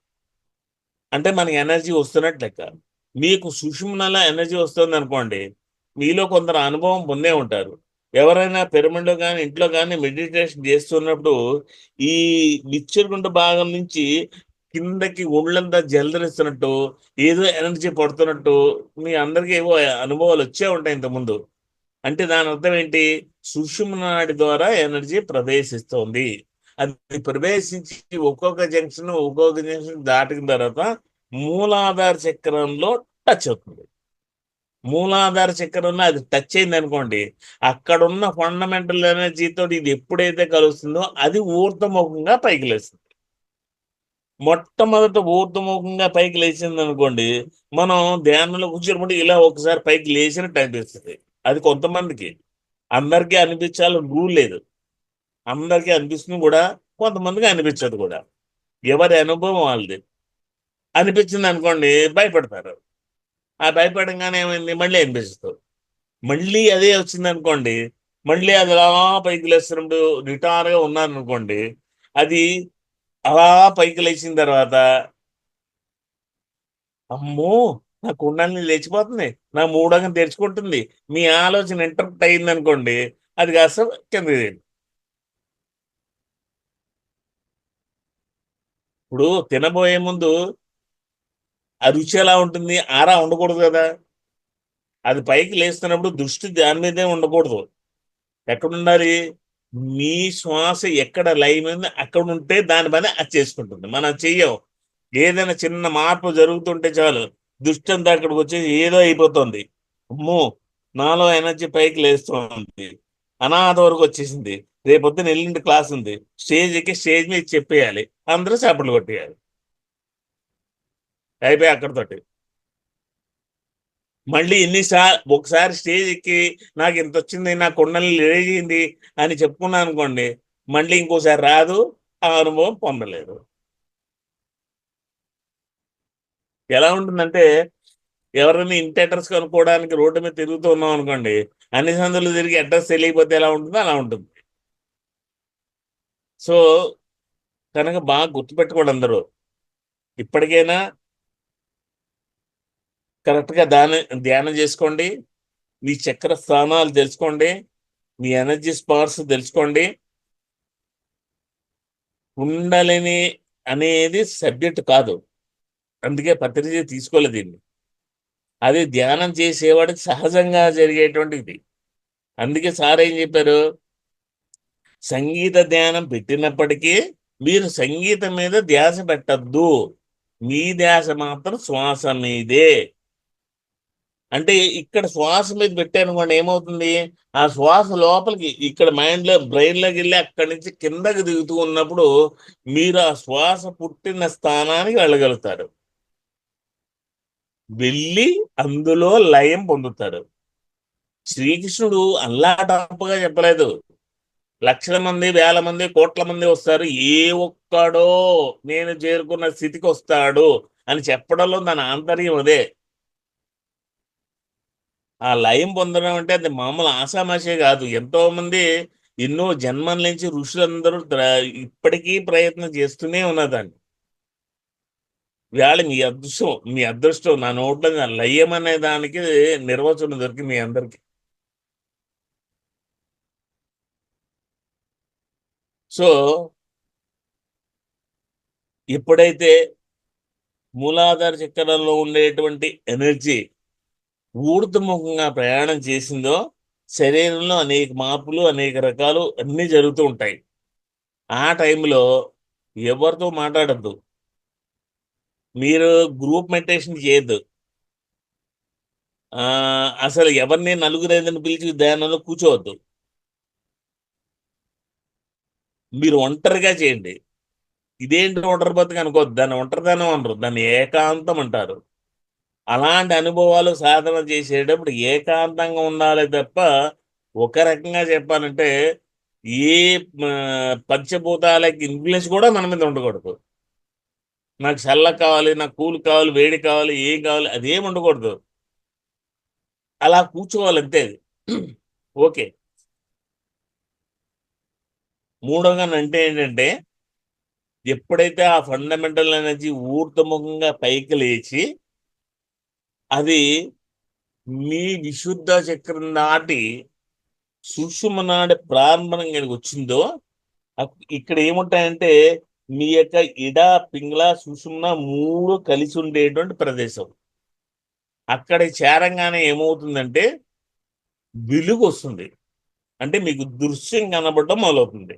అంటే మనకి ఎనర్జీ వస్తున్నట్టు లెక్క. మీకు సుషుమ్నలా ఎనర్జీ వస్తుంది అనుకోండి, మీలో కొందరు అనుభవం పొందే ఉంటారు. ఎవరైనా పిరమిడ్లో కానీ ఇంట్లో కానీ మెడిటేషన్ చేస్తున్నప్పుడు ఈ నిచ్చెనగుంట భాగం నుంచి కిందకి ఒళ్ళంతా జలదరిస్తున్నట్టు, ఏదో ఎనర్జీ పడుతున్నట్టు మీ అందరికీ ఏవో అనుభవాలు వచ్చే ఉంటాయి ఇంతకుముందు. అంటే దాని అర్థం ఏంటి? సుషుమ్న నాడి ద్వారా ఎనర్జీ ప్రవేశిస్తోంది. అది ప్రవేశించి ఒక్కొక్క జంక్షన్ దాటిన తర్వాత మూలాధార చక్రంలో టచ్ అవుతుంది. మూలాధార చక్రంలో అది టచ్ అయింది అనుకోండి, అక్కడున్న ఫండమెంటల్ ఎనర్జీతో ఇది ఎప్పుడైతే కలుస్తుందో అది ఊర్ధముఖంగా పైకి లేస్తుంది. మొట్టమొదట ఊర్ధముఖంగా పైకి లేచింది అనుకోండి, మనం ధ్యానంలో కూర్చున్నప్పుడు ఇలా ఒకసారి పైకి లేచినట్టు అనిపిస్తుంది. అది కొంతమందికి, అందరికీ అనిపించాలని రూల్ లేదు. అందరికీ అనిపిస్తుంది కూడా, కొంతమందికి అనిపించదు కూడా. ఎవరి అనుభవం వాళ్ళది. అనిపించింది అనుకోండి భయపడతారు. ఆ భయపడంగానే ఏమైంది, మళ్ళీ అనిపిస్తుంది. మళ్ళీ అదే వచ్చింది అనుకోండి, మళ్ళీ అది అలా పైకి లేస్తున్నప్పుడు నిటారుగా ఉన్నాను అనుకోండి, అది అలా పైకి లేచిన తర్వాత అమ్మో నా కుండల్ని లేచిపోతుంది, నా మూడంగా తెరుచుకుంటుంది, మీ ఆలోచన ఇంటరప్ట్ అయింది అనుకోండి, అది కాస్త కింద. ఇప్పుడు తినబోయే ముందు ఆ రుచి ఎలా ఉంటుంది, ఆరా ఉండకూడదు కదా. అది పైకి లేస్తున్నప్పుడు దృష్టి దాని మీదే ఉండకూడదు. ఎక్కడ ఉండాలి? మీ శ్వాస ఎక్కడ లయమైంది అక్కడ ఉంటే దాని పని అది చేసుకుంటుంది. మనం చెయ్యం. ఏదైనా చిన్న మార్పు జరుగుతుంటే చాలు, దృష్టి అంతా అక్కడికి వచ్చేసి ఏదో అయిపోతుంది. అమ్మో నాలో ఎనర్జీ పైకి లేస్తుంది, అనాథ వరకు వచ్చేసింది, రేపొద్దున ఎల్లుండి క్లాస్ ఉంది, స్టేజ్ ఎక్కి స్టేజ్ మీద చెప్పేయాలి, అందరూ చప్పట్లు కొట్టేయాలి, అయిపోయి అక్కడితోటి. మళ్ళీ ఒకసారి స్టేజ్ ఎక్కి నాకు ఇంత వచ్చింది, నా కుండల్ని లేచింది అని చెప్పుకున్నాను అనుకోండి, మళ్ళీ ఇంకోసారి రాదు, ఆ అనుభవం పొందలేదు. ఎలా ఉంటుందంటే, ఎవరైనా ఇంటి అడ్రస్ కనుక్కోవడానికి రోడ్డు మీద తిరుగుతూ ఉన్నాం అనుకోండి, అన్ని సందులు తిరిగి అడ్రస్ తెలియకపోతే ఎలా ఉంటుందో అలా ఉంటుంది. సో కనుక బాగా గుర్తుపెట్టుకోండి అందరూ. ఇప్పటికైనా కరెక్ట్గా ధ్యానం చేసుకోండి, మీ చక్ర స్థానాలు తెలుసుకోండి, మీ ఎనర్జీ స్పార్స్ తెలుసుకోండి. కుండలిని అనేది సబ్జెక్ట్ కాదు, అందుకే పత్రిజీ తీసుకోలేదు దీన్ని. అది ధ్యానం చేసేవాడికి సహజంగా జరిగేటువంటిది. అందుకే సార్ ఏం చెప్పారు, సంగీత ధ్యానం పెట్టినప్పటికీ మీరు సంగీతం మీద ధ్యాస పెట్టద్దు, మీ ధ్యాస మాత్రం శ్వాస మీదే. అంటే ఇక్కడ శ్వాస మీద పెట్టానుకోండి, ఏమవుతుంది, ఆ శ్వాస లోపలికి ఇక్కడ మైండ్లో బ్రెయిన్లోకి వెళ్ళి అక్కడి నుంచి కిందకి దిగుతూ ఉన్నప్పుడు మీరు ఆ శ్వాస పుట్టిన స్థానానికి వెళ్ళగలుగుతారు, వెళ్ళి అందులో లయం పొందుతారు. శ్రీకృష్ణుడు అల్లాటప్పగా చెప్పలేదు, లక్షల మంది, వేల మంది, కోట్ల మంది వస్తారు, ఏ ఒక్కడో నేను చేరుకున్న స్థితికి వస్తాడు అని చెప్పడంలో దాని ఆంతర్యం అదే. ఆ లయం పొందడం అంటే అది మామూలు ఆషామాషే కాదు. ఎంతో మంది ఎన్నో జన్మల నుంచి ఋషులందరూ ఇప్పటికీ ప్రయత్నం చేస్తూనే ఉన్నదాన్ని. వేళ మీ అదృష్టం నా నోట్లో లయం అనే దానికి నిర్వచనం దొరికింది మీ అందరికి. సో ఎప్పుడైతే మూలాధార చక్రంలో ఉండేటువంటి ఎనర్జీ ఊర్ధముఖంగా ప్రయాణం చేసిందో శరీరంలో అనేక మార్పులు, అనేక రకాలు అన్నీ జరుగుతూ ఉంటాయి. ఆ టైంలో ఎవరితో మాట్లాడద్దు, మీరు గ్రూప్ మెడిటేషన్ చేయొద్దు, అసలు ఎవరిని నలుగురేదని పిలిచి ధ్యానంలో కూర్చోవద్దు, మీరు ఒంటరిగా చేయండి. ఇదేంటి ఒంటరి బతుకు అనుకోవద్దు, దాన్ని ఒంటరితనం అనరు, దాన్ని ఏకాంతం అంటారు. అలాంటి అనుభవాలు సాధన చేసేటప్పుడు ఏకాంతంగా ఉండాలి తప్ప, ఒక రకంగా చెప్పాలంటే ఏ పంచభూతాలకి ఇన్ఫ్లుయెన్స్ కూడా మన మీద ఉండకూడదు. నాకు చల్ల కావాలి, నాకు కూల్ కావాలి, వేడి కావాలి, ఏం కావాలి, అదేం ఉండకూడదు, అలా కూర్చోవాలంతే. ఓకే. మూడోగా అంటే ఏంటంటే, ఎప్పుడైతే ఆ ఫండమెంటల్ ఎనర్జీ ఊర్ధముఖంగా పైకి లేచి అది మీ విశుద్ధ చక్రం నాటి సుషుమ్న నాడి ప్రారంభంగా వచ్చిందో, ఇక్కడ ఏముంటాయంటే మీ యొక్క ఇడ, పింగళ, సుషుమ్న 3 కలిసి ఉండేటువంటి ప్రదేశం. అక్కడ చేరంగానే ఏమవుతుందంటే వెలుగు వస్తుంది. అంటే మీకు దృశ్యం కనబడటం మొదలవుతుంది.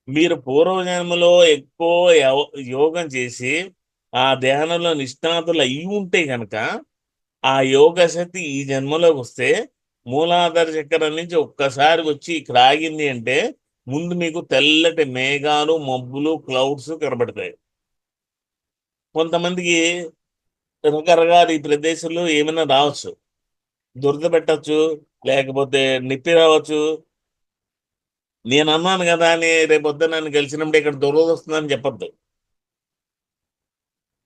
మీరు పూర్వజన్మలో ఎక్కువ యోగం చేసి ఆ ధ్యానంలో నిష్ణాతులు అయి ఉంటే కనుక ఆ యోగ శక్తి ఈ జన్మలోకి వస్తే మూలాధార చక్రం నుంచి ఒక్కసారి వచ్చి ఇక్కడ ఆగింది అంటే ముందు మీకు తెల్లటి మేఘాలు, మబ్బులు, క్లౌడ్స్ కనబడతాయి. కొంతమందికి రకరకాల ఈ ప్రదేశంలో ఏమైనా రావచ్చు, దురద పెట్టచ్చు, లేకపోతే నొప్పి రావచ్చు. నేను అన్నాను కదా అని రేపొద్దు నన్ను గెలిచినప్పుడు ఇక్కడ దురద వస్తుందని చెప్పొద్దు.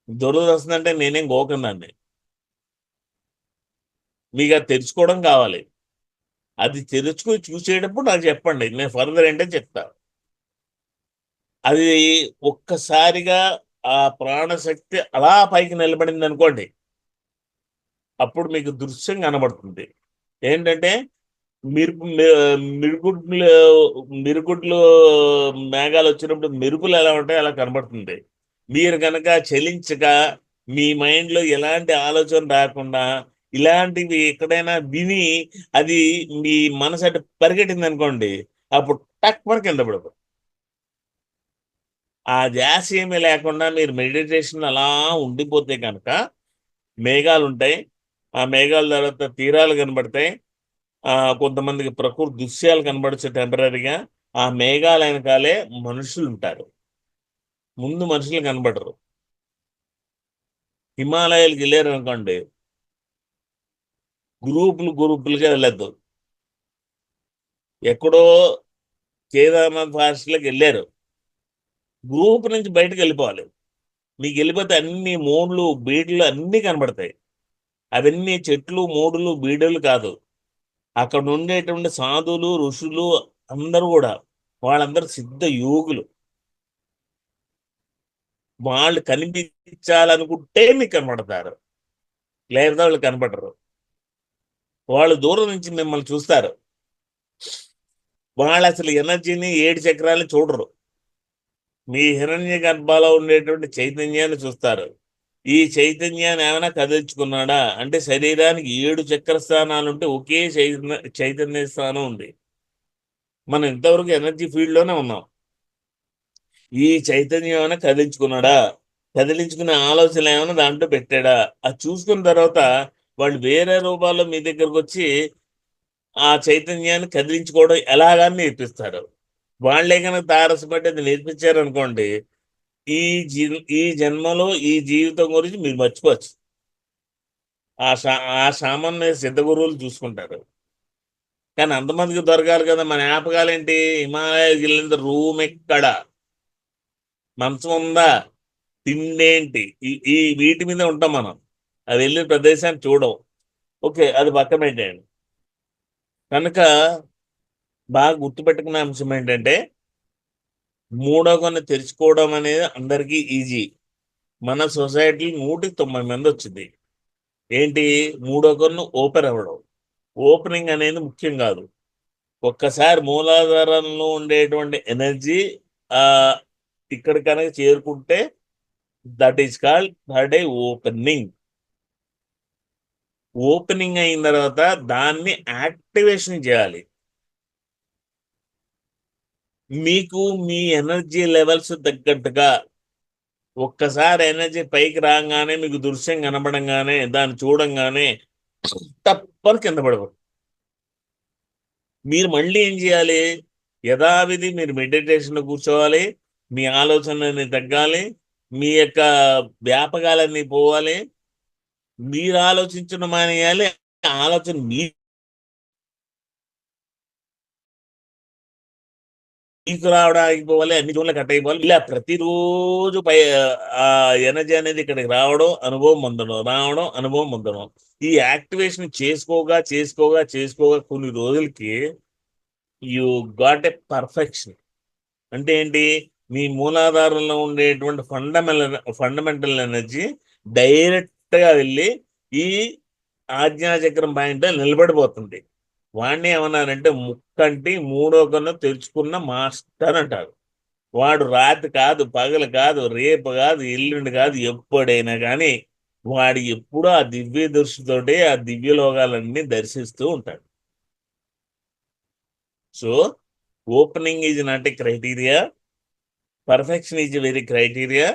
దురద వస్తుందంటే నేనేం గోకుందండి. మీకు అది తెరుచుకోవడం కావాలి. అది తెరుచుకుని చూసేటప్పుడు నాకు చెప్పండి, నేను ఫర్దర్ ఏంటో చెప్తా. అది ఒక్కసారిగా ఆ ప్రాణశక్తి అలా పైకి నిలబడింది అనుకోండి, అప్పుడు మీకు దృశ్యం కనబడుతుంది. ఏంటంటే మిరుగుడ్లు మిరుగుడ్లు మేఘాలు వచ్చినప్పుడు మెరుపులు ఎలా ఉంటాయి అలా కనబడుతుంది. మీరు కనుక చలించక మీ మైండ్లో ఎలాంటి ఆలోచన రాకుండా ఇలాంటివి ఎక్కడైనా విని అది మీ మనసు అటు పరిగెట్టింది అనుకోండి, అప్పుడు టక్ మన కింద పడదు. ఆ ధ్యాస ఏమీ లేకుండా మీరు మెడిటేషన్ అలా ఉండిపోతే కనుక మేఘాలు ఉంటాయి. ఆ మేఘాల తర్వాత తీరాలు కనబడతాయి. కొంతమందికి ప్రకృతి దృశ్యాలు కనబడచ్చు టెంపరీగా. ఆ మేఘాల వెనకాలే మనుషులు ఉంటారు. ముందు మనుషులు కనబడరు. హిమాలయాలకు వెళ్ళారు అనుకోండి, గ్రూపులుగా వెళ్ళద్దు. ఎక్కడో కేదార్నాథ్ ఫారెస్ట్లోకి వెళ్ళారు, గ్రూప్ నుంచి బయటకు వెళ్ళిపోవాలి. మీకు వెళ్ళిపోతే అన్ని మోడ్లు, బీడులు అన్నీ కనబడతాయి. అవన్నీ చెట్లు, మోడులు, బీడులు కాదు, అక్కడ ఉండేటువంటి సాధువులు, ఋషులు అందరూ కూడా వాళ్ళందరూ సిద్ధ యోగులు. వాళ్ళు కనిపించాలనుకుంటే మీకు కనబడతారు, లేకపోతే వాళ్ళు కనబడరు. వాళ్ళు దూరం నుంచి మిమ్మల్ని చూస్తారు. వాళ్ళు అసలు ఎనర్జీని 7 చక్రాలు చూడరు. మీ హిరణ్య గర్భాలో ఉండేటువంటి చైతన్యాన్ని చూస్తారు. ఈ చైతన్యాన్ని ఏమైనా కదిలించుకున్నాడా అంటే శరీరానికి 7 చక్ర స్థానాలు ఉంటే ఒకే చైతన్య స్థానం ఉంది. మనం ఇంతవరకు ఎనర్జీ ఫీల్డ్లోనే ఉన్నాం. ఈ చైతన్యం ఏమైనా కదిలించుకున్నాడా, కదిలించుకునే ఆలోచనలు ఏమైనా దాంట్లో పెట్టాడా, అది చూసుకున్న తర్వాత వాళ్ళు వేరే రూపాల్లో మీ దగ్గరకు వచ్చి ఆ చైతన్యాన్ని కదిలించుకోవడం ఎలాగాని నేర్పిస్తారు. వాళ్ళే కనుక తారసపడి అది నేర్పించారనుకోండి, ఈ జన్మలో ఈ జీవితం గురించి మీరు మర్చిపోవచ్చు. ఆ సామాన్య సిద్ధ గురువులు చూసుకుంటారు. కానీ అంతమందికి దొరకాలి కదా. మన జ్ఞాపకాలేంటి? హిమాలయాలకు వెళ్ళిన రూమ్ ఎక్కడ, మంచం ఉందా, తిండేంటి, ఈ వీటి మీద ఉంటాం మనం. అది వెళ్ళిన ప్రదేశాన్ని చూడం. ఓకే, అది పక్కన పెట్టండి. కనుక బాగా గుర్తుపెట్టుకునే అంశం ఏంటంటే మూడో కన్ను తెరుచుకోవడం అనేది అందరికీ ఈజీ. మన సొసైటీ 190 మంది వచ్చింది. ఏంటి? మూడో కన్ను ఓపెన్ అవ్వడం. ఓపెనింగ్ అనేది ముఖ్యం కాదు. ఒక్కసారి మూలాధారంలో ఉండేటువంటి ఎనర్జీ ఇక్కడ కనుక చేరుకుంటే that is called third eye opening. Opening అయిన తర్వాత దాన్ని యాక్టివేషన్ చేయాలి. మీకు మీ ఎనర్జీ లెవెల్స్ తగ్గట్టుగా ఒక్కసారి ఎనర్జీ పైకి రాగానే మీకు దృశ్యం కనబడంగానే దాన్ని చూడంగానే తప్పని కింద పడవు. మీరు మళ్ళీ ఏం చేయాలి? యథావిధి మీరు మెడిటేషన్లో కూర్చోవాలి. మీ ఆలోచనలన్నీ తగ్గాలి. మీ యొక్క వ్యాపకాలన్నీ పోవాలి. మీరు ఆలోచించడం మానేయాలి. ఆలోచన మీకు రావడం ఆగిపోవాలి. అన్ని జోన్లు కట్ అయిపోవాలి. ఇలా ప్రతిరోజు ఎనర్జీ అనేది ఇక్కడికి రావడం, అనుభవం పొందడం, రావడం, అనుభవం పొందడం. ఈ యాక్టివేషన్ చేసుకోగా కొన్ని రోజులకి యు గాట్ ఎ పర్ఫెక్షన్. అంటే ఏంటి? మీ మూలాధారంలో ఉండేటువంటి ఫండమెంటల్ ఎనర్జీ డైరెక్ట్గా వెళ్ళి ఈ ఆజ్ఞాచక్రం పాయింట్లో నిలబడిపోతుంది. వాడిని ఏమన్నారంటే ముక్కంటి మూడో కన్ను తెరుచుకున్న మాస్టర్ అంటారు. వాడు రాత్రి కాదు, పగలు కాదు, రేపు కాదు, ఎల్లుండి కాదు, ఎప్పుడైనా కానీ వాడు ఎప్పుడూ ఆ దివ్య దృష్టితోటి ఆ దివ్య లోకాలన్నీ దర్శిస్తూ ఉంటాడు. So opening is not a criteria, perfection is very criteria.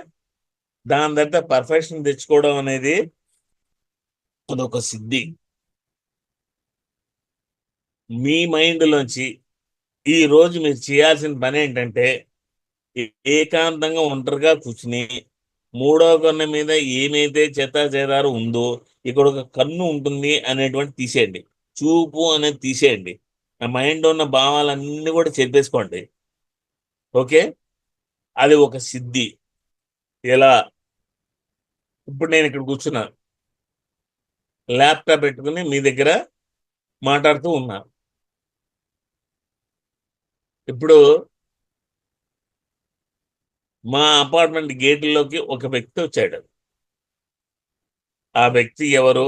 దాని తర్వాత పర్ఫెక్షన్ తెచ్చుకోవడం అనేది అదొక సిద్ధి. మీ మైండ్లోంచి ఈ రోజు మీరు చేయాల్సిన పని ఏంటంటే ఏకాంతంగా ఒంటరిగా కూర్చుని మూడో కన్ను మీద ఏమైతే చెత్తాచెదారం ఉందో, ఇక్కడ ఒక కన్ను ఉంటుంది అనేటువంటి తీసేయండి, చూపు అనేది తీసేయండి, ఆ మైండ్ ఉన్న భావాలన్నీ కూడా చెప్పేసుకోండి. ఓకే, అది ఒక సిద్ధి. ఎలా? ఇప్పుడు నేను ఇక్కడ కూర్చున్నా, ల్యాప్టాప్ పెట్టుకుని మీ దగ్గర మాట్లాడుతూ ఉన్నా. ఇప్పుడు మా అపార్ట్మెంట్ గేట్లోకి ఒక వ్యక్తి వచ్చాడు. ఆ వ్యక్తి ఎవరు,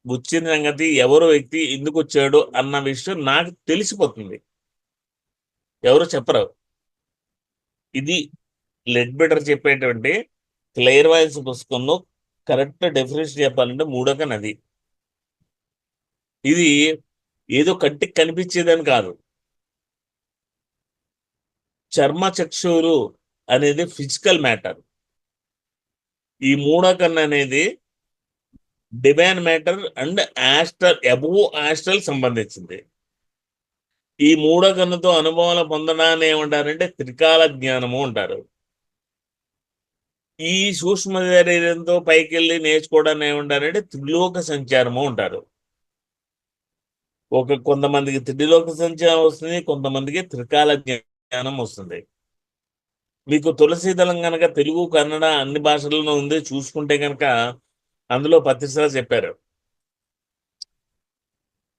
వచ్చిన సంగతి, ఎవరో వ్యక్తి ఎందుకు వచ్చాడు అన్న విషయం నాకు తెలిసిపోతుంది, ఎవరు చెప్పరు. ఇది లెడ్ బెటర్ చెప్పేటువంటి క్లియర్ వాయిస్ పుస్తకంలో కరెక్ట్ డెఫినేషన్ చెప్పాలంటే మూడొక నది. ఇది ఏదో కంటికి కనిపించేదని కాదు. చర్మ చక్షురు అనేది ఫిజికల్ మ్యాటర్. ఈ మూడో కన్ను అనేది divine matter and astral, above astral సంబంధించింది. ఈ మూడో కన్నుతో అనుభవాలు పొందడాన్ని ఏమంటారంటే త్రికాల జ్ఞానము అంటారు. ఈ సూక్ష్మ శరీరంతో పైకి వెళ్ళి నేర్చుకోవడాన్ని ఏమంటారంటే త్రిలోక సంచారము అంటారు. కొంతమందికి త్రిలోక సంచారం వస్తుంది, కొంతమందికి త్రికాల జ్ఞానం వస్తుంది. మీకు తులసీదళం కనుక తెలుగు, కన్నడ అన్ని భాషల్లోనూ ఉంది, చూసుకుంటే కనుక అందులో పత్రిసారి చెప్పారు,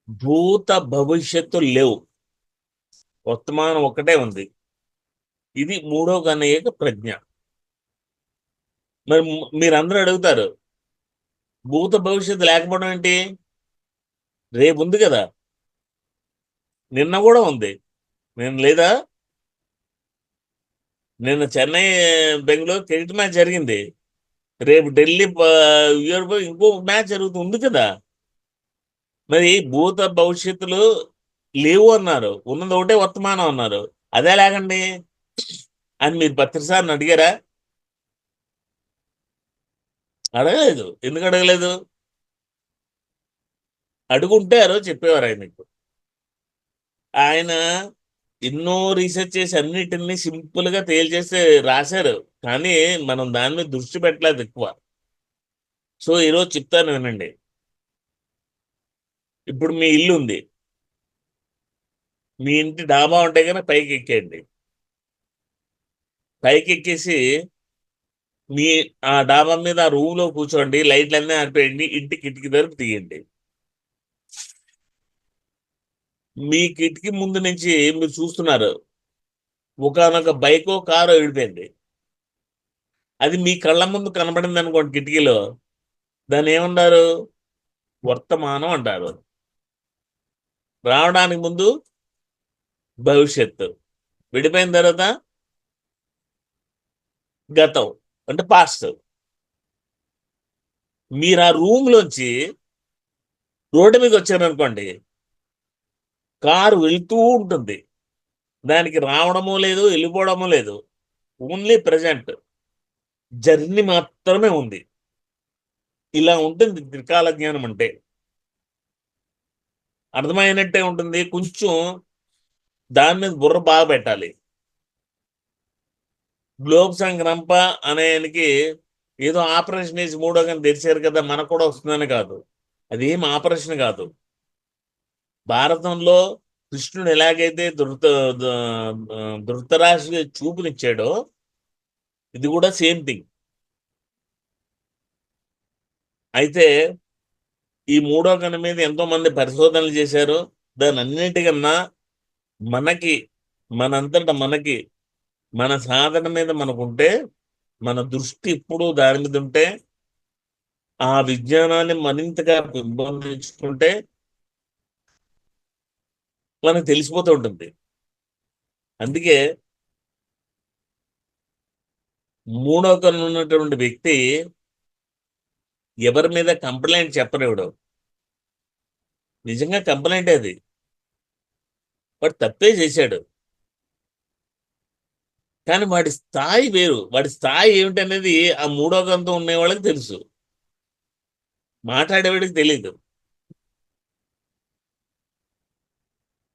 భూత భవిష్యత్తు లేవు, వర్తమానం ఒక్కటే ఉంది. ఇది మూడో కన్ను యొక్క ప్రజ్ఞ. మరి మీరందరూ అడుగుతారు, భూత భవిష్యత్తు లేకపోవడం ఏంటి? రేపు ఉంది కదా, నిన్న కూడా ఉంది, నేను లేదా? నిన్న చెన్నై బెంగళూరు క్రికెట్ మ్యాచ్ జరిగింది, రేపు ఢిల్లీ ఇంకో మ్యాచ్ జరుగుతుంది కదా. మరి భూత భవిష్యత్తులు లేవు అన్నారు, ఉన్నది ఒకటే వర్తమానం అన్నారు. అదే లేకండి అని మీరు పత్రిసారిని అడిగారా? అడగలేదు. ఎందుకు అడగలేదు? అడుగుంటే ఆ రోజు చెప్పేవారు ఆయనకు. ఆయన ఎన్నో రీసెర్చ్ చేసి అన్నిటిని సింపుల్గా తేల్చేసి రాశారు, కానీ మనం దాని మీద దృష్టి పెట్టలేదు ఎక్కువ. సో ఈరోజు చెప్తాను వినండి. ఇప్పుడు మీ ఇల్లు ఉంది, మీ ఇంటి డాబా ఉంటే కనుక పైకి ఎక్కేయండి. పైకి ఎక్కేసి మీ ఆ డాబా మీద ఆ రూమ్లో కూర్చోండి, లైట్లన్నీ ఆరిపోయండి, ఇంటి కిటికీ తలుపు తీయండి. మీ కిటికీ ముందు నుంచి మీరు చూస్తున్నారు, ఒకనొక బైకో కారో వెళ్ళిపోయింది. అది మీ కళ్ళ ముందు కనబడింది అనుకోండి కిటికీలో, దాన్ని ఏమన్నారు? వర్తమానం అంటారు. రావడానికి ముందు భవిష్యత్తు, విడిపోయిన తర్వాత గతం అంటే పాస్ట్. మీరు ఆ రూమ్లోంచి రోడ్డు మీద వచ్చారనుకోండి, కారు వెళ్తూ ఉంటుంది, దానికి రావడము లేదు, వెళ్ళిపోవడము లేదు, ఓన్లీ ప్రజెంట్ జర్నీ మాత్రమే ఉంది. ఇలా ఉంటుంది త్రికాల జ్ఞానం అంటే. అర్థమైనట్టే ఉంటుంది, కొంచెం దాని మీద బుర్ర బాగా పెట్టాలి. గ్లోబ్ సంక్రంప అనేనికి ఏదో ఆపరేషన్ వేసి మూడో కానీ తెరిచారు కదా మనకు కూడా వస్తుందని కాదు, అదేం ఆపరేషన్ కాదు. భారతంలో కృష్ణుడు ఎలాగైతే ధృతరాష్ట్ర చూపునిచ్చాడో, ఇది కూడా సేమ్ థింగ్. అయితే ఈ మూడో కన్ను మీద ఎంతో మంది పరిశోధనలు చేశారు. దాని అన్నిటికన్నా మనకి, మనంతటా మనకి, మన సాధన మీద మనకుంటే, మన దృష్టి ఇప్పుడు దాని మీద ఉంటే, ఆ విజ్ఞానాన్ని మరింతగా పెంపొందించుకుంటే మనకు తెలిసిపోతూ ఉంటుంది. అందుకే మూడో కన్ను ఉన్నటువంటి వ్యక్తి ఎవరి మీద కంప్లైంట్ చెప్పనివ్వడు. నిజంగా కంప్లైంట్ అది, వాడు తప్పే చేశాడు, కానీ వాడి స్థాయి వేరు. వాడి స్థాయి ఏమిటనేది ఆ మూడో కన్నుతో ఉండే వాళ్ళకి తెలుసు, మాట్లాడేవాడికి తెలియదు.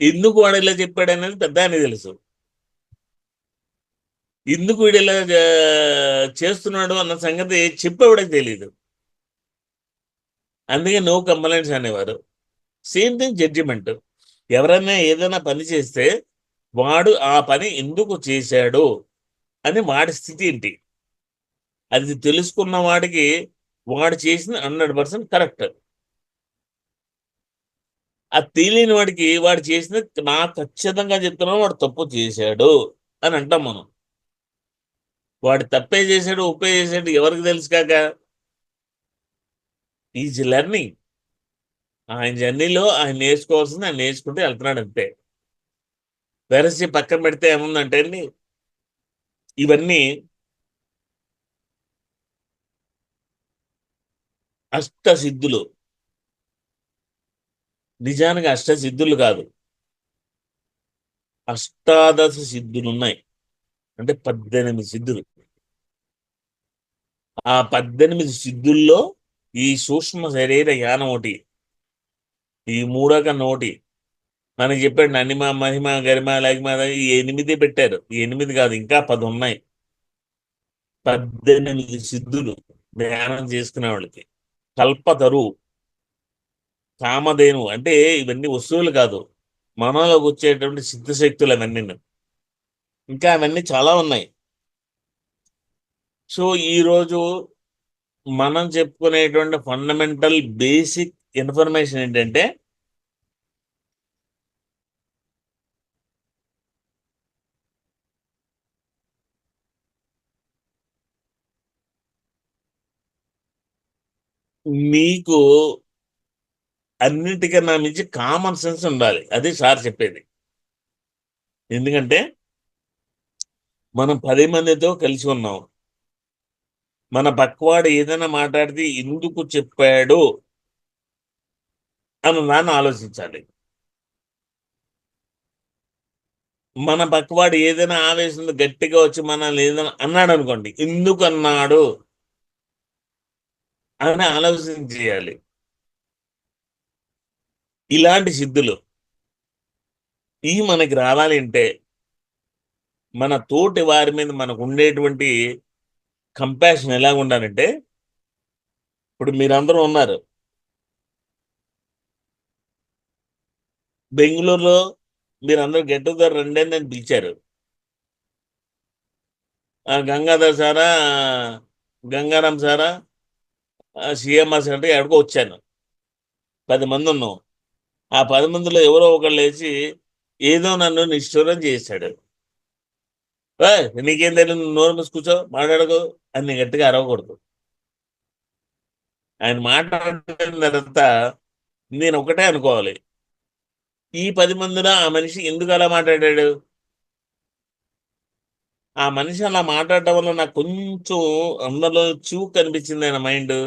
ఎందుకు వాడు ఇలా చెప్పాడు అనేది పెద్ద అని తెలుసు, ఎందుకు వీడు ఇలా చేస్తున్నాడు అన్న సంగతి చెప్పేవాడికి తెలియదు. అందుకే నో కంప్లైంట్స్ అనేవారు. Same thing judgement. ఎవరైనా ఏదైనా పని చేస్తే వాడు ఆ పని ఎందుకు చేశాడు అని వాడి స్థితి ఏంటి, అది తెలుసుకున్న వాడికి వాడు చేసిన 100% కరెక్ట్. అది తెలియని వాడికి వాడు చేసిన నాకు ఖచ్చితంగా చెప్తున్నాను వాడు తప్పు చేశాడు అని అంటాం మనం. వాడు తప్పే చేశాడు ఉప్పే చేశాడు ఎవరికి తెలుసు కాక, ఈజ్ లెర్నింగ్. ఆయన జర్నీలో ఆయన నేర్చుకోవాల్సింది ఆయన నేర్చుకుంటే వెళ్తున్నాడు అంతే. వెరసి పక్కన పెడితే ఏముందంటే అండి, ఇవన్నీ అష్టసిద్ధులు. నిజానికి అష్టసిద్ధులు కాదు, అష్టాదశ సిద్ధులు ఉన్నాయి. అంటే 18 సిద్ధులు. ఆ 18 సిద్ధుల్లో ఈ సూక్ష్మ శరీర యానం ఒకటి, ఈ మూడో కన్ను ఒకటి. మనకి చెప్పాడు అనిమ మహిమ గరిమ లగిమ, ఈ 8 పెట్టారు. ఈ 8 కాదు, ఇంకా 10 ఉన్నాయి. 18 సిద్ధులు ధ్యానం చేసుకునే వాళ్ళకి. కల్పతరు, కామధేను, అంటే ఇవన్నీ వస్తువులు కాదు, మనలోకి వచ్చేటువంటి సిద్ధశక్తులు అవన్నీ. ఇంకా అవన్నీ చాలా ఉన్నాయి. సో ఈరోజు మనం చెప్పుకునేటువంటి ఫండమెంటల్ బేసిక్ ఇన్ఫర్మేషన్ ఏంటంటే, మీకు అన్నిటికన్నా మించి కామన్ సెన్స్ ఉండాలి. అది సార్ చెప్పేది. ఎందుకంటే మనం 10 మందితో కలిసి ఉన్నాం. మన పక్కవాడు ఏదైనా మాట్లాడితే ఎందుకు చెప్పాడు అని దాన్ని ఆలోచించాలి. మన పక్కవాడు ఏదైనా ఆవేశంతో గట్టిగా వచ్చి మనల్ని ఏదైనా అన్నాడు అనుకోండి, ఎందుకు అన్నాడు అని ఆలోచన చేయాలి. ఇలాంటి సిద్ధులు ఈ మనకి రావాలి అంటే మన తోటి వారి మీద మనకు ఉండేటువంటి కంపాషన్ ఎలా ఉండాలంటే, ఇప్పుడు మీరందరూ ఉన్నారు బెంగళూరులో, మీరందరూ గెట్ టుగెదర్ రండి అని నన్ను పిలిచారు. గంగాధర్ సారా, గంగారాం సారా, సిఎంఆర్ సార్ అంటే ఎక్కడికో వచ్చాను. 10 మంది ఉన్నాం. ఆ 10 మందిలో ఎవరో ఒకళ్ళు లేచి ఏదో నన్ను నిష్ఠూరం చేశాడు. నీకేం తెలియదు, నువ్వు నోరు మూసి కూర్చో, మాట్లాడకు అని నేను గట్టిగా అరవకూడదు. ఆయన మాట్లాడిన తర్వాత నేను ఒకటే అనుకోవాలి, ఈ 10 మందిలో ఆ మనిషి ఎందుకు అలా మాట్లాడాడు. ఆ మనిషి అలా మాట్లాడటం వల్ల నాకు కొంచెం అందులో చూపు కనిపించింది ఆయన మైండ్.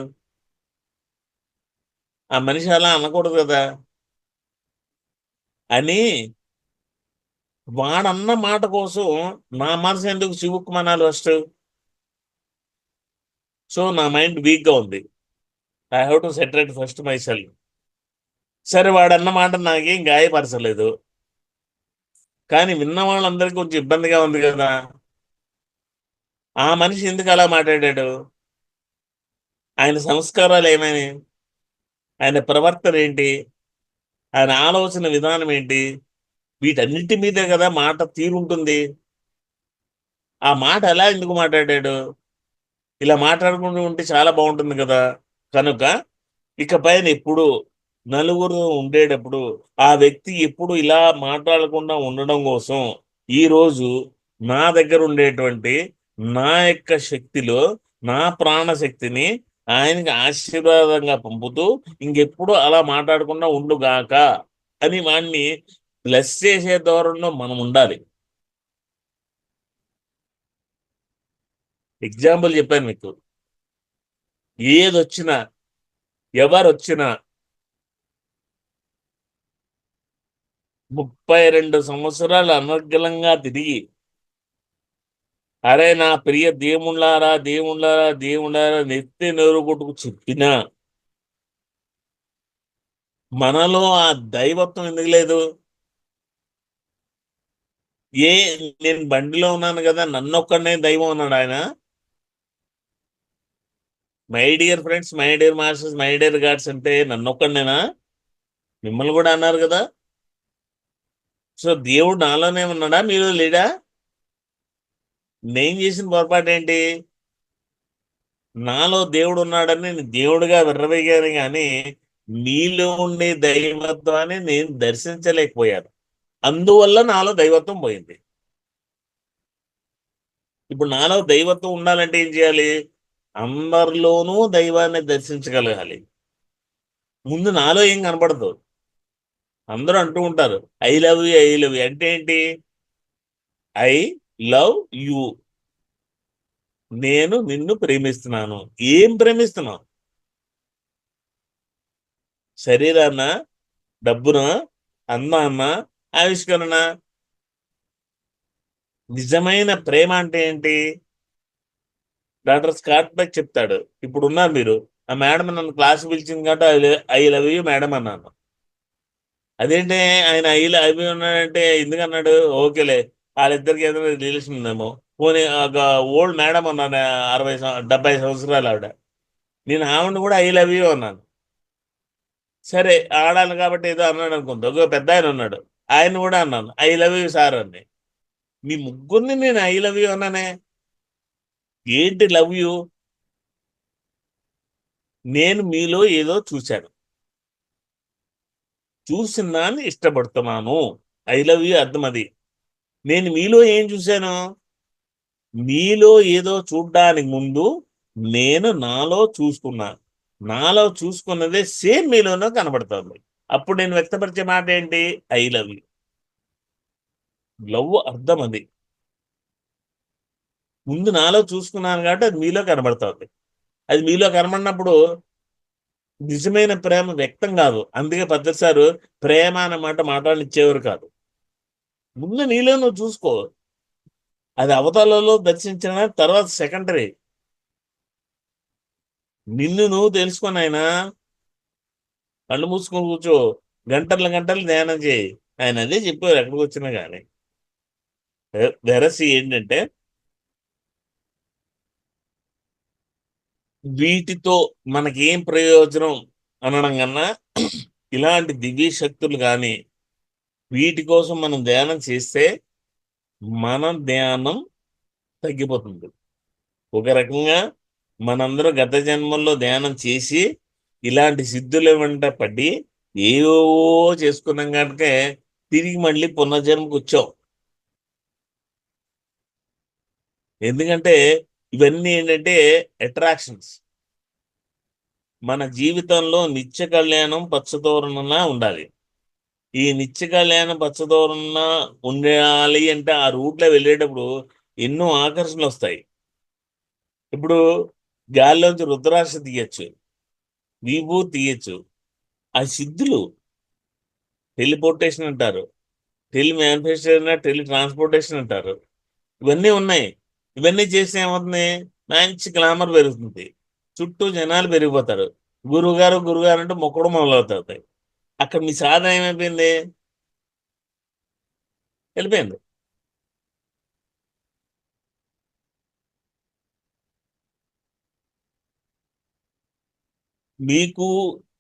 ఆ మనిషి అలా అనకూడదు కదా అని, వాడన్న మాట కోసం నా మనసు ఎందుకు చివుక్కుమనాలి ఫస్ట్. సో నా మైండ్ వీక్గా ఉంది. I have to separate first myself. సరే, వాడన్న మాట నాకేం గాయపరచలేదు, కానీ విన్న వాళ్ళందరికీ కొంచెం ఇబ్బందిగా ఉంది కదా. ఆ మనిషి ఎందుకు అలా మాట్లాడాడు, ఆయన సంస్కారాలు ఏమైనాయి, ఆయన ప్రవర్తన ఏంటి, ఆయన ఆలోచన విధానం ఏంటి, వీటన్నిటి మీదే కదా మాట తీరుంటుంది. ఆ మాట ఎలా ఎందుకు మాట్లాడాడు, ఇలా మాట్లాడుకుంటూ ఉంటే చాలా బాగుంటుంది కదా. కనుక ఇకపైన ఎప్పుడు నలుగురు ఉండేటప్పుడు ఆ వ్యక్తి ఎప్పుడు ఇలా మాట్లాడకుండా ఉండడం కోసం ఈరోజు నా దగ్గర ఉండేటువంటి నా యొక్క శక్తిలో నా ప్రాణశక్తిని ఆయనకి ఆశీర్వాదంగా పంపుతూ ఇంకెప్పుడు అలా మాట్లాడకుండా ఉండుగాక అని వాడిని బ్లెస్ చేసే ధోరణిలో మనం ఉండాలి. ఎగ్జాంపుల్ చెప్పాను మీకు. ఏదొచ్చినా ఎవరొచ్చినా 32 సంవత్సరాలు అనర్గళంగా తిరిగి, అరే నా ప్రియ దేవుళ్ళారా దేవుళ్ళారా దేవుళ్ళారా నెత్తి నోరు కొట్టుకు చెప్పినా మనలో ఆ దైవత్వం ఎందుకు లేదు? ఏ నేను బండిలో ఉన్నాను కదా, నన్నొక్కడనే దైవం అన్నాడు ఆయన. My dear friends, my dear masters, my dear God's అంటే నన్నొక్కడనేనా? మిమ్మల్ని కూడా అన్నారు కదా. సో దేవుడు నాలోనే ఉన్నాడా, మీలో లేడా? నేను చేసిన పొరపాటు ఏంటి? నాలో దేవుడు ఉన్నాడని నేను దేవుడిగా విర్రవీగాను, కానీ మీలో ఉండే దైవత్వాన్ని నేను దర్శించలేకపోయాను. అందువల్ల నాలో దైవత్వం పోయింది. ఇప్పుడు నాలో దైవత్వం ఉండాలంటే ఏం చేయాలి? అందరిలోనూ దైవాన్ని దర్శించగలగాలి. ముందు నాలో ఏం కనపడదు. అందరూ అంటూ ఉంటారు I love you, I love you అంటే ఏంటి? ఐ లవ్ యూ, నేను నిన్ను ప్రేమిస్తున్నాను. ఏం ప్రేమిస్తున్నావు? శరీరాన్న, డబ్బున, అందాన్న, ఆవిష్కరణ? నిజమైన ప్రేమ అంటే ఏంటి? డాక్టర్ స్కాట్ బెక్ చెప్తాడు. ఇప్పుడు ఉన్నారు మీరు, ఆ మేడం నన్ను క్లాస్ పిలిచింది కాబట్టి ఐ లవ్ యూ మేడం అన్నాను. అదేంటి ఆయన ఐ లవ్ యూ ఉన్నాడంటే ఎందుకన్నాడు? ఓకేలే, వాళ్ళిద్దరికి ఏదైనా రిలేషన్ ఉందేమో. పోనీ ఒక ఓల్డ్ మేడం అన్నాను, 70 సంవత్సరాలు ఆవిడ. నేను ఆవిడని కూడా ఐ లవ్ యూ అన్నాను. సరే ఆడాలి కాబట్టి ఏదో అన్నాడు అనుకుంటా. ఒక పెద్ద ఆయన ఉన్నాడు, ఆయన కూడా అన్నాను ఐ లవ్ యూ సార్ అని. మీ ముగ్గురిని నేను ఐ లవ్ యూ అన్నానే. ఏంటి లవ్ యూ? నేను మీలో ఏదో చూశాను, చూసిన దాన్ని ఇష్టపడుతున్నాను. ఐ లవ్ యూ అర్థం అది. నేను మీలో ఏం చూశాను? మీలో ఏదో చూడ్డానికి ముందు నేను నాలో చూసుకున్నాను. నాలో చూసుకున్నదే సేమ్ మీలోనూ కనబడుతుంది. అప్పుడు నేను వ్యక్తపరిచే మాట ఏంటి? I love you. లవ్ అర్థం అది. ముందు నాలో చూసుకున్నాను కాబట్టి అది మీలో కనబడుతుంది. అది మీలో కనబడినప్పుడు నిజమైన ప్రేమ వ్యక్తం కాదు. అందుకే పత్రిసారు ప్రేమ అన్నమాట మాట్లాడిచ్చేవారు కాదు. ముందు నీలో నువ్వు చూసుకో. అది అవతలలో దర్శించిన తర్వాత సెకండరీ. నిన్ను నువ్వు తెలుసుకొని ఆయన కళ్ళు మూసుకొని కూర్చో, గంటల గంటలు ధ్యానం చేయి. ఆయన అదే చెప్పారు ఎక్కడికి వచ్చినా కానీ. వెరసి ఏంటంటే వీటితో మనకేం ప్రయోజనం అనడం కన్నా ఇలాంటి దివ్య శక్తులు కానీ వీటి కోసం మనం ధ్యానం చేస్తే మన ధ్యానం తగ్గిపోతుంది. ఒక రకంగా మనందరం గత జన్మల్లో ధ్యానం చేసి ఇలాంటి సిద్ధుల వెంట పడి ఏవో చేసుకున్నాం కనుక తిరిగి మళ్ళీ పునర్జన్మకు వచ్చాం. ఎందుకంటే ఇవన్నీ ఏంటంటే అట్రాక్షన్స్. మన జీవితంలో నిత్య కళ్యాణం పచ్చతోరణంలా ఉండాలి. ఈ నిత్య కళ్యాణం పచ్చతోరణంలా ఉండాలి అంటే ఆ రూట్లో వెళ్ళేటప్పుడు ఎన్నో ఆకర్షణలు వస్తాయి. ఇప్పుడు గాలిలోంచి రుద్రాక్ష తీయచ్చు, విభూతి తీయచ్చు. ఆ సిద్ధులు టెలిపోర్టేషన్ అంటారు, టెలి మ్యానిఫెస్టేషన్, టెలి ట్రాన్స్పోర్టేషన్ అంటారు. ఇవన్నీ ఉన్నాయి. ఇవన్నీ చేస్తే ఏమవుతుంది? మంచి గ్లామర్ పెరుగుతుంది, చుట్టూ జనాలు పెరిగిపోతారు. గురువుగారు గురుగారు అంటే మొక్కడం మొదలవుతుంది. అక్కడ మీ సాధన ఏమైపోయింది? వెళ్ళిపోయింది. మీకు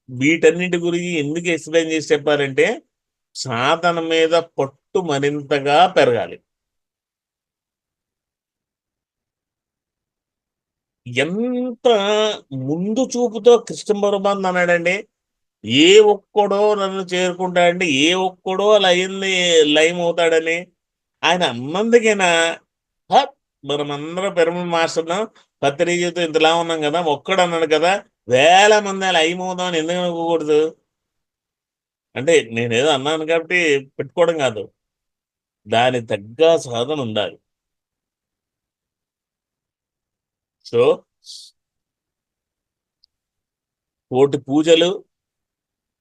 వీటన్నిటి గురించి ఎందుకు ఎక్స్ప్లెయిన్ చేసి చెప్పారంటే సాధన మీద పట్టు మరింతగా పెరగాలి. ఎంత ముందు చూపుతో కృష్ణ పరమాత్మ అన్నాడండి, ఏ ఒక్కడో నన్ను చేరుకుంటాడంటే ఏ ఒక్కడో లయం అవుతాడని. ఆయన అన్నందుకేనా హ, మనమందరం పిరమిడ్ మాస్టర్నం, పత్రిజీతో ఇంతలా ఉన్నాం కదా, ఒక్కడు అన్నాడు కదా, వేల మంది లయం అవుదాం అని ఎందుకు అనుకోకూడదు? అంటే నేనేదో అన్నాను కాబట్టి పెట్టుకోవడం కాదు, దాని తగ్గ సాధన ఉండాలి. సో కోటి పూజలు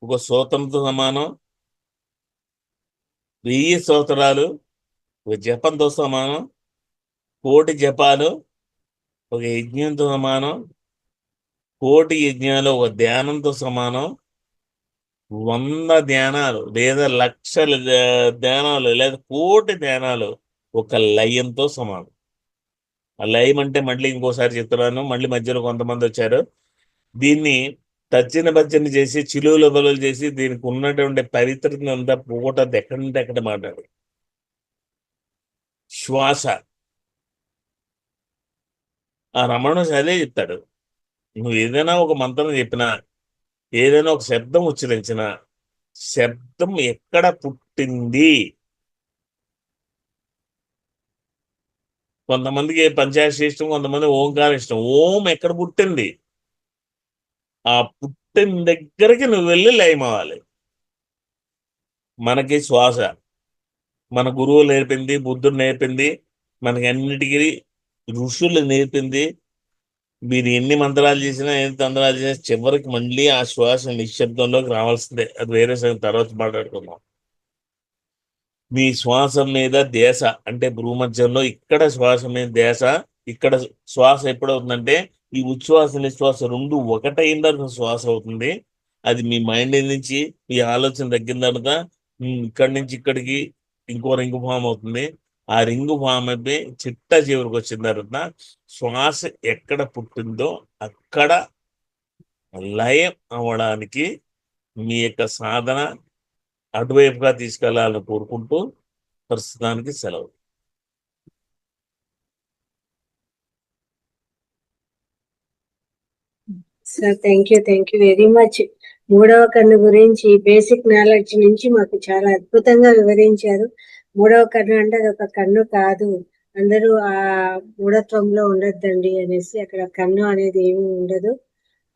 ఒక స్తోత్రంతో సమానం, 1000 స్తోత్రాలు ఒక జపంతో సమానం, కోటి జపాలు ఒక యజ్ఞంతో సమానం, కోటి యజ్ఞాలు ఒక ధ్యానంతో సమానం, 100 ధ్యానాలు లేదా లక్షల ధ్యానాలు లేదా కోటి ధ్యానాలు ఒక లయంతో సమానం. ఆ లయం అంటే మళ్ళీ ఇంకోసారి చెప్తున్నాను, మళ్ళీ మధ్యలో కొంతమంది వచ్చారు. దీన్ని తర్జన భర్జన చేసి చిలువలు బలులు చేసి దీనికి ఉన్నటువంటి పవిత్రత అంతా పోగొట్టద్దు. ఎక్కడంటే ఎక్కడ మాట్లాడు. శ్వాస, ఆ రమణ అదే చెప్తాడు. నువ్వు ఏదైనా ఒక మంత్రం చెప్పినా, ఏదైనా ఒక శబ్దం ఉచ్చరించిన, శబ్దం ఎక్కడ పుట్టింది. కొంతమందికి పంచాయతీ ఇష్టం, కొంతమంది ఓంకారం ఇష్టం. ఓం ఎక్కడ పుట్టింది, ఆ పుట్టిన దగ్గరికి నువ్వు వెళ్ళి లయం అవ్వాలి. మనకి శ్వాస మన గురువులు నేర్పింది, బుద్ధుడు నేర్పింది, మనకి అన్నిటికీ ఋషులు నేర్పింది. మీరు ఎన్ని మంత్రాలు చేసినా, ఎన్ని తంత్రాలు చేసినా చివరికి మళ్ళీ ఆ శ్వాస నిశ్శబ్దంలోకి రావాల్సిందే. అది వేరే సంగతి, తర్వాత మాట్లాడుకుందాం. మీ శ్వాస మీద ధ్యాస అంటే భూమధ్యంలో ఇక్కడ శ్వాస మీద ధ్యాస. ఇక్కడ శ్వాస ఎప్పుడవుతుందంటే ఈ ఉచ్ఛ్వాస నిశ్వాస రెండు ఒకటైన తర్వాత శ్వాస అవుతుంది. అది మీ మైండ్ నుంచి మీ ఆలోచన తగ్గిన తర్వాత ఇక్కడి నుంచి ఇక్కడికి ఇంకో రింగ్ ఫామ్ అవుతుంది. ఆ రింగ్ ఫామ్ అయిపోయి చిట్ట చివరికి వచ్చిన తర్వాత శ్వాస ఎక్కడ పుట్టిందో అక్కడ లయం అవ్వడానికి మీ యొక్క సాధన అటువైపుగా తీసుకెళ్లాలని కోరుకుంటూ ప్రస్తుతానికి సెలవు. Sir thank you very much. మూడవ కన్ను గురించి బేసిక్ నాలెడ్జ్ నుంచి మాకు చాలా అద్భుతంగా వివరించారు. మూడవ కన్ను అంటే అది ఒక కన్ను కాదు, అందరూ ఆ మూఢత్వంలో ఉండొద్దండి అనేసి, అక్కడ కన్ను అనేది ఏమీ ఉండదు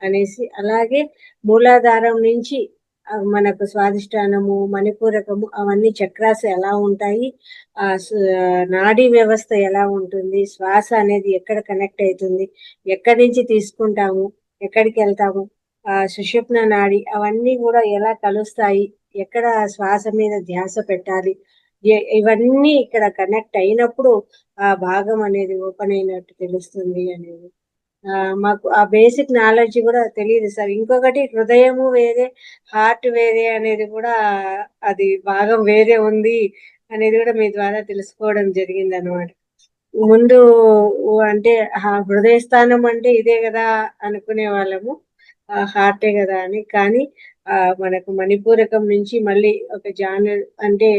అనేసి. అలాగే మూలాధారం నుంచి మనకు స్వాదిష్టానము, మణిపూరకము, అవన్నీ చక్రాస్ ఎలా ఉంటాయి, ఆ నాడీ వ్యవస్థ ఎలా ఉంటుంది, శ్వాస అనేది ఎక్కడ కనెక్ట్ అవుతుంది, ఎక్కడి నుంచి తీసుకుంటాము, ఎక్కడికి వెళ్తాము, సుషుప్న నాడి అవన్నీ కూడా ఎలా కలుస్తాయి, ఎక్కడ శ్వాస మీద ధ్యాస పెట్టాలి, ఇవన్నీ ఇక్కడ కనెక్ట్ అయినప్పుడు ఆ భాగం అనేది ఓపెన్ అయినట్టు తెలుస్తుంది అనేది మాకు ఆ బేసిక్ నాలెడ్జ్ కూడా తెలియదు సార్. ఇంకొకటి హృదయము వేరే, హార్ట్ వేరే అనేది కూడా, అది భాగం వేరే ఉంది అనేది కూడా మీ ద్వారా తెలుసుకోవడం జరిగింది అనమాట. ముందు అంటే హృదయ స్థానం అంటే ఇదే కదా అనుకునే వాళ్ళము, హార్టే కదా అని. కానీ మనకు మణిపూరకం నుంచి మళ్ళీ ఒక అంటే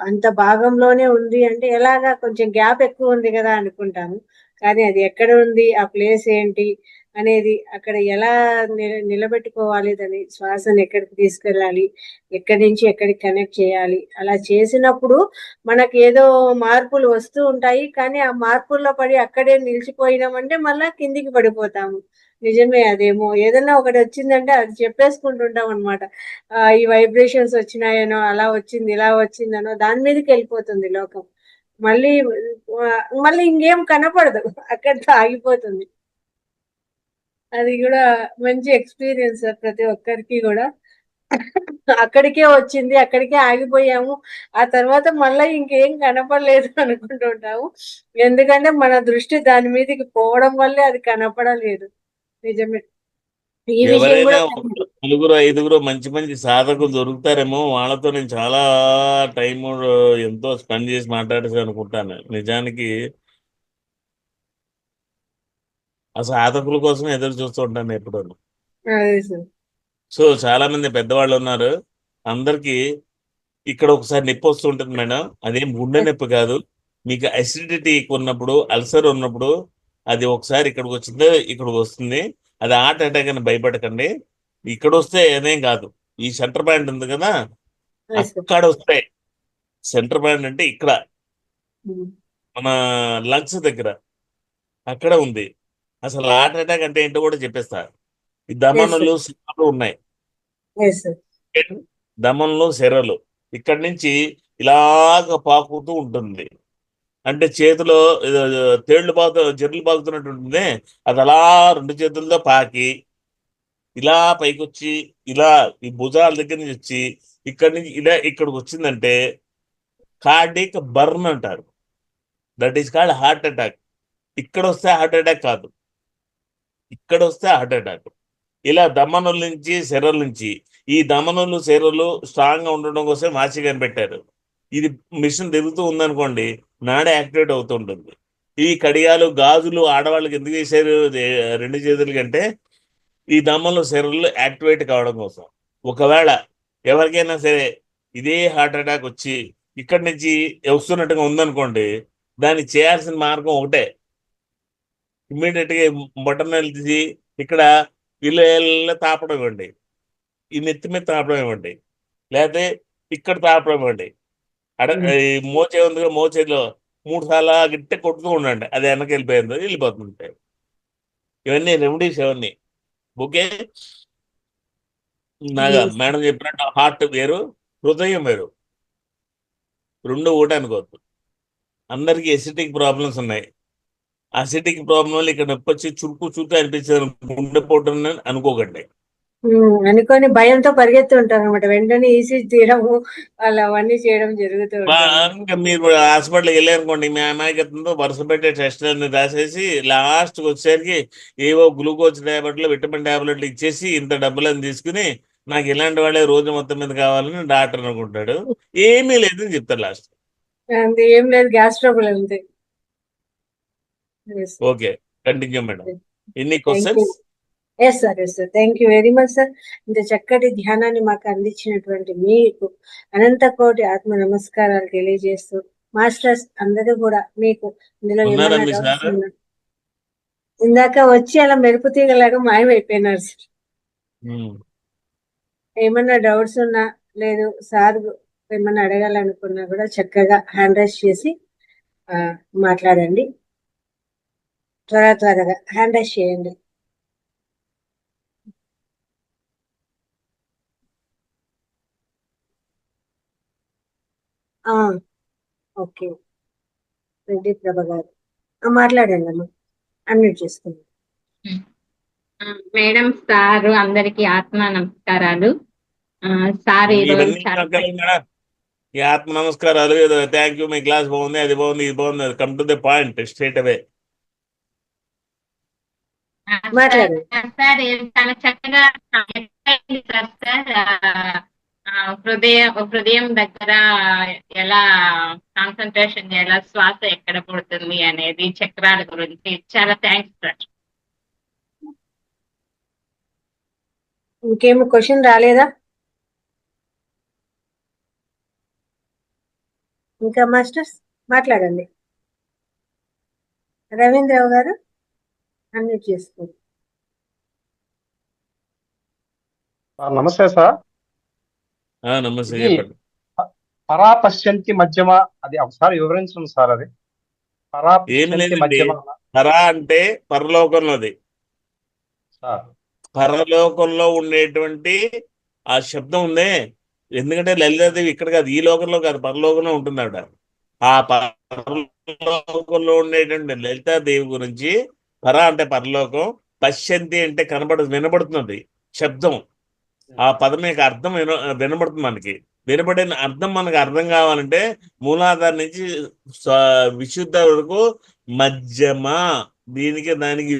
అంత భాగంలోనే ఉంది అంటే ఎలాగా, కొంచెం గ్యాప్ ఎక్కువ ఉంది కదా అనుకుంటాము. కానీ అది ఎక్కడ ఉంది, ఆ ప్లేస్ ఏంటి అనేది, అక్కడ ఎలా నిలబెట్టుకోవాలి, దాని శ్వాసను ఎక్కడికి తీసుకెళ్ళాలి, ఎక్కడి నుంచి ఎక్కడికి కనెక్ట్ చేయాలి, అలా చేసినప్పుడు మనకి ఏదో మార్పులు వస్తూ ఉంటాయి. కానీ ఆ మార్పుల్లో పడి అక్కడే నిలిచిపోయినామంటే మళ్ళా కిందికి పడిపోతాము. నిజమే, అదేమో ఏదన్నా ఒకటి వచ్చిందంటే అది చెప్పేసుకుంటుంటాం అనమాట. ఈ వైబ్రేషన్స్ వచ్చినాయనో, అలా వచ్చింది, ఇలా వచ్చిందనో, దాని మీదకి వెళ్ళిపోతుంది లోకం. మళ్ళీ మళ్ళీ ఇంకేం కనపడదు, అక్కడితో ఆగిపోతుంది. అది కూడా మంచి ఎక్స్పీరియన్స్ ప్రతి ఒక్కరికి కూడా. అక్కడికే వచ్చింది, అక్కడికే ఆగిపోయాము, ఆ తర్వాత మళ్ళీ ఇంకేం కనపడలేదు అనుకుంటుంటాము. ఎందుకంటే మన దృష్టి దాని మీదకి పోవడం వల్లే అది కనపడలేదు. నిజమే, ఈ విషయం ఎవరైనా కూడా. 4, 5 మంచి మంచి సాధకులు దొరుకుతారేమో, వాళ్ళతో నేను చాలా టైం ఎంతో స్పెండ్ చేసి మాట్లాడేసి అనుకుంటాను. నిజానికి ఆ సాధకుల కోసం ఎదురు చూస్తూ ఉంటాను ఎప్పుడు. అదే సార్. సో చాలా మంది పెద్దవాళ్ళు ఉన్నారు. అందరికి ఇక్కడ ఒకసారి నొప్పి వస్తుంటుంది మేడం. అదేం గుండె నొప్పి కాదు. మీకు అసిడిటీ ఎక్కువ ఉన్నప్పుడు, అల్సర్ ఉన్నప్పుడు అది ఒకసారి ఇక్కడికి వచ్చిందో ఇక్కడికి వస్తుంది. అది హార్ట్ అటాక్ అని భయపడకండి. ఇక్కడ వస్తే ఏదేం కాదు. ఈ సెంటర్ పాయింట్ ఉంది కదా, అక్కడ వస్తాయి. సెంటర్ పాయింట్ అంటే ఇక్కడ మన లంగ్స్ దగ్గర అక్కడ ఉంది. అసలు హార్ట్ అటాక్ అంటే ఏంటో కూడా చెప్పేస్తా. ఈ దమనులు సిరాలు ఉన్నాయి. దమనులు సిరలు ఇక్కడి నుంచి ఇలాగ పాకుతూ ఉంటుంది. అంటే చేతిలో ఏదో చెర్లు బాగుతున్నట్టు ఉంటుంది. అది అలా 2 చేతులతో పాకి ఇలా పైకి వచ్చి ఇలా ఈ భుజాల దగ్గర నుంచి వచ్చి ఇక్కడి నుంచి ఇలా ఇక్కడికి వచ్చిందంటే కార్డిక్ బర్న్ అంటారు. That is called heart attack. ఇక్కడ వస్తే హార్ట్ అటాక్ కాదు, ఇక్కడ వస్తే హార్ట్ అటాక్. ఇలా దమనుల నుంచి శరల నుంచి, ఈ దమనులు శరలు స్ట్రాంగ్ గా ఉండడం కోసం మార్చి కనిపెట్టారు. ఇది మిషన్ తిరుగుతూ ఉందనుకోండి, నాడ యాక్టివేట్ అవుతుంటుంది. ఈ కడియాలు గాజులు ఆడవాళ్ళకి ఎందుకు చేశారు 2 చేతుల కంటే, ఈ దమ్మలు శరీరంలో యాక్టివేట్ కావడం కోసం. ఒకవేళ ఎవరికైనా సరే ఇదే హార్ట్ అటాక్ వచ్చి ఇక్కడి నుంచి వస్తున్నట్టుగా ఉందనుకోండి, దాన్ని చేయాల్సిన మార్గం ఒకటే, ఇమ్మీడియట్ గా బటన్ తీసి ఇక్కడ వీళ్ళు తాపడం ఇవ్వండి, ఈ నెత్తి మీద తాపడం ఇవ్వండి, లేకపోతే ఇక్కడ తాపడం ఇవ్వండి. ఈ మోచే ఉందిగా, మోచేలో 3 సార్లు గిట్టే కొట్టుతూ ఉండండి, అది వెనక్కి వెళ్ళిపోతుంది. ఇవన్నీ రెమెడీస్ ఇవన్నీ. ఓకే, నాగా మేడం చెప్పినట్టు హార్ట్ వేరు, హృదయం వేరు, 2 ఒకటే అనుకోవద్దు. అందరికీ ఎసిటిక్ ప్రాబ్లమ్స్ ఉన్నాయి. అసిటిక్ ప్రాబ్లం వల్ల ఇక్కడ నొప్పి వచ్చి చురుకు అనిపించారు, గుండెపోటు అనుకోకండి. అనుకొని భయంతో పరిగెత్తు ఉంటారు అనమాట. వెంటనే ఈసీజీ తీయడము వాళ్ళు అవన్నీ చేయడం జరుగుతూ ఉంటుంది. ఇంకా మీరు హాస్పిటల్కి వెళ్ళారనుకోండి, మీ అమాయకత్వంతో వరుస పెట్టే టెస్టులన్నీ రాసేసి లాస్ట్కి వచ్చేసరికి ఏవో గ్లూకోజ్ ట్యాబ్లెట్లు, విటమిన్ ట్యాబ్లెట్లు ఇచ్చేసి ఇంత డబ్బులని తీసుకుని నాకు ఇలాంటి వాళ్ళే రోజు మొత్తం మీద కావాలని డాక్టర్ అనుకుంటాడు. ఏమీ లేదని చెప్తారు లాస్ట్. అంతే, ఏం లేదు, గ్యాస్ ట్రబుల్ అంతే. Okay, continue madam. ఎన్ని questions? Yes sir, yes sir, thank you very much sir. ఇంత చక్కటి ధ్యానాన్ని మాకు అందించినటువంటి మీకు అనంత కోటి ఆత్మ నమస్కారాలు తెలియజేస్తూ, మాస్టర్స్ అందరూ కూడా మీకు ఇందులో ఏమైనా డౌట్స్ ఉన్నా, ఇందాక వచ్చి అలా మెరుపు తీగలాగా మాయమైపోయినారు సార్. ఏమన్నా డౌట్స్ ఉన్నా, లేదు సార్ ఏమన్నా అడగాలనుకున్నా కూడా చక్కగా హ్యాండ్ రైజ్ చేసి మాట్లాడండి. త్వరగా హ్యాండ్ రైజ్ చేయండి. ఓకే, రెడ్డి ప్రభ గారు మాట్లాడండి అమ్మా, అన్మ్యూట్ చేసుకోండి. మేడం, సార్ అందరికి ఆత్మ నమస్కారాలు. సార్ ఈ ఆత్మ నమస్కారాలు, థ్యాంక్ యూ, మీ క్లాస్ బాగుంది, అది బాగుంది, ఇది బాగుంది, come to the point straight away. Sir చాలా చక్కగా సార్ హృదయం దగ్గర ఎలా కాన్సన్ట్రేషన్ చేయాలా, శ్వాస ఎక్కడ పడుతుంది అనేది, చక్రాల గురించి చాలా థ్యాంక్స్ సార్. ఇంకేమో క్వశ్చన్ రాలేదా ఇంకా? మాస్టర్స్ మాట్లాడండి. రవీంద్రరావు గారు అన్మ్యూట్ చేసుకోండి. నమస్తే సార్. నమస్తే. పరా పశ్యంతి మధ్యమ, అది ఒకసారి వివరించండి సార్. అది పరా అంటే పరలోకంలోది, పరలోకంలో ఉండేటువంటి ఆ శబ్దం ఉందే. ఎందుకంటే లలితాదేవి ఇక్కడ కాదు, ఈ లోకంలో కాదు, పరలోకంలో ఉంటుంది ఆవిడ. ఆ పరలోకంలో ఉండేటువంటి లలితాదేవి గురించి పర అంటే పరలోకం, పశ్యంతి అంటే వినబడుతున్నది శబ్దం. ఆ పదం యొక్క అర్థం వినబడుతుంది మనకి. వినబడిన అర్థం మనకు అర్థం కావాలంటే మూలాధార నుంచి విశుద్ధ వరకు మధ్యమ, దానికి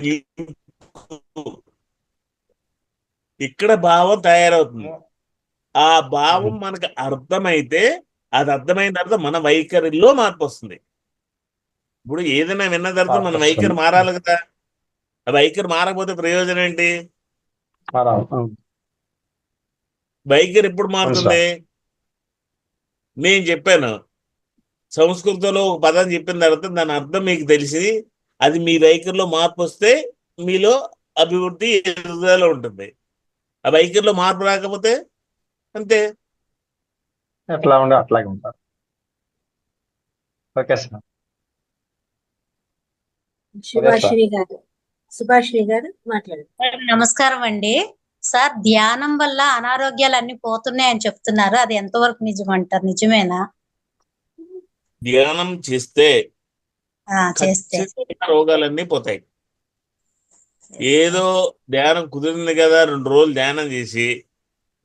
ఇక్కడ భావం తయారవుతుంది. ఆ భావం మనకు అర్థమైతే, అది అర్థమైన తర్వాత మన వైఖరిలో మార్పు వస్తుంది. ఇప్పుడు ఏదైనా విన్న తర్వాత మన వైఖరి మారాలి కదా. ఆ వైఖరి మారకపోతే ప్రయోజనం ఏంటి? వైఖరి ఎప్పుడు మారుతుంది? నేను చెప్పాను, సంస్కృతంలో ఒక పదం చెప్పిన తర్వాత దాని అర్థం మీకు తెలిసి అది మీ వైఖరిలో మార్పు వస్తే మీలో అభివృద్ధి ఎదుగుదల ఉంటుంది. ఆ వైఖరిలో మార్పు రాకపోతే అంతే, ఎట్లా ఉండే అట్లాగే ఉంటారు. Okay sir. సుభాషిణి గారు మాట్లాడండి. నమస్కారం అండి సార్. ధ్యానం వల్ల అనారోగ్యాలు అన్ని పోతున్నాయని చెప్తున్నారు, అది ఎంతవరకు నిజమంటారు? నిజమేనా? ధ్యానం చేస్తే చేస్తే ఖచ్చితంగా రోగాలన్నీ పోతాయి. ఏదో ధ్యానం కుదిరింది కదా 2 రోజులు ధ్యానం చేసి,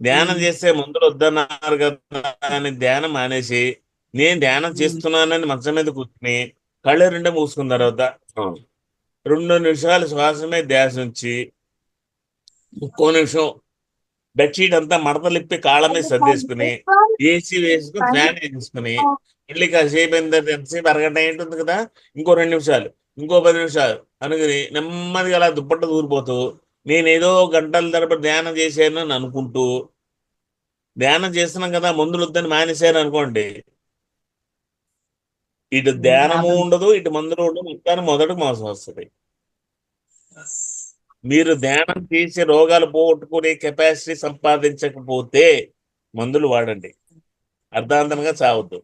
ధ్యానం చేస్తే మందులు వద్దన్నారు కదా అని ధ్యానం మానేసి, నేను ధ్యానం చేస్తున్నానని మంచం మీద కూర్చుని కళ్ళు 2 మూసుకున్న తర్వాత 2 నిమిషాలు శ్వాస మీద ధ్యాస ఉంచి, ఇంకో నిమిషం బెడ్షీట్ అంతా మడతలిప్పి కాళ్ళ మీద సర్దేసుకుని, ఏసీ వేసుకుని ఫ్యాన్ వేసుకుని, మళ్ళీ కాసేపు ఎంతసేపు అరగంట ఉంటుంది కదా, ఇంకో 2 నిమిషాలు, ఇంకో 10 నిమిషాలు అనుకుని నెమ్మదిగా అలా దుప్పట్ట దూరిపోతూ నేనేదో గంటల తరబడి ధ్యానం చేశాను అని అనుకుంటూ, ధ్యానం చేస్తున్నాం కదా మందులు వద్దని మానేశాను అనుకోండి, ఇటు ధ్యానము ఉండదు, ఇటు మందులు ఉండదు, మొత్తాన్ని మొదటికి మోసం వస్తుంది. మీరు ధ్యానం చేసి రోగాలు పోగొట్టుకునే కెపాసిటీ సంపాదించకపోతే మందులు వాడండి, అర్ధాంతరంగా చావద్దు.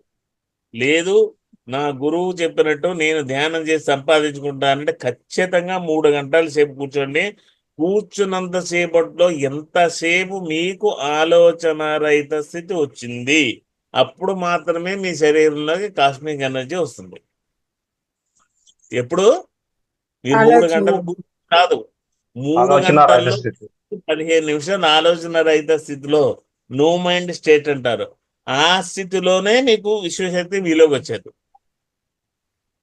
లేదు నా గురువు చెప్పినట్టు నేను ధ్యానం చేసి సంపాదించుకుంటానంటే ఖచ్చితంగా 3 గంటల సేపు కూర్చోండి. కూర్చున్నంత సేపట్లో ఎంతసేపు మీకు ఆలోచన రహిత స్థితి వచ్చింది, అప్పుడు మాత్రమే మీ శరీరంలోకి కాస్మిక్ ఎనర్జీ వస్తుంది. ఎప్పుడు మీరు 3 గంటలు కాదు, 3 ఆలోచన రహిత గంటల్లో స్థితి. 15 నిమిషాలు ఆలోచన రహిత స్థితిలో, నో మైండ్ స్టేట్ అంటారు, ఆ స్థితిలోనే మీకు విశ్వశక్తి మీలోకి వచ్చేది.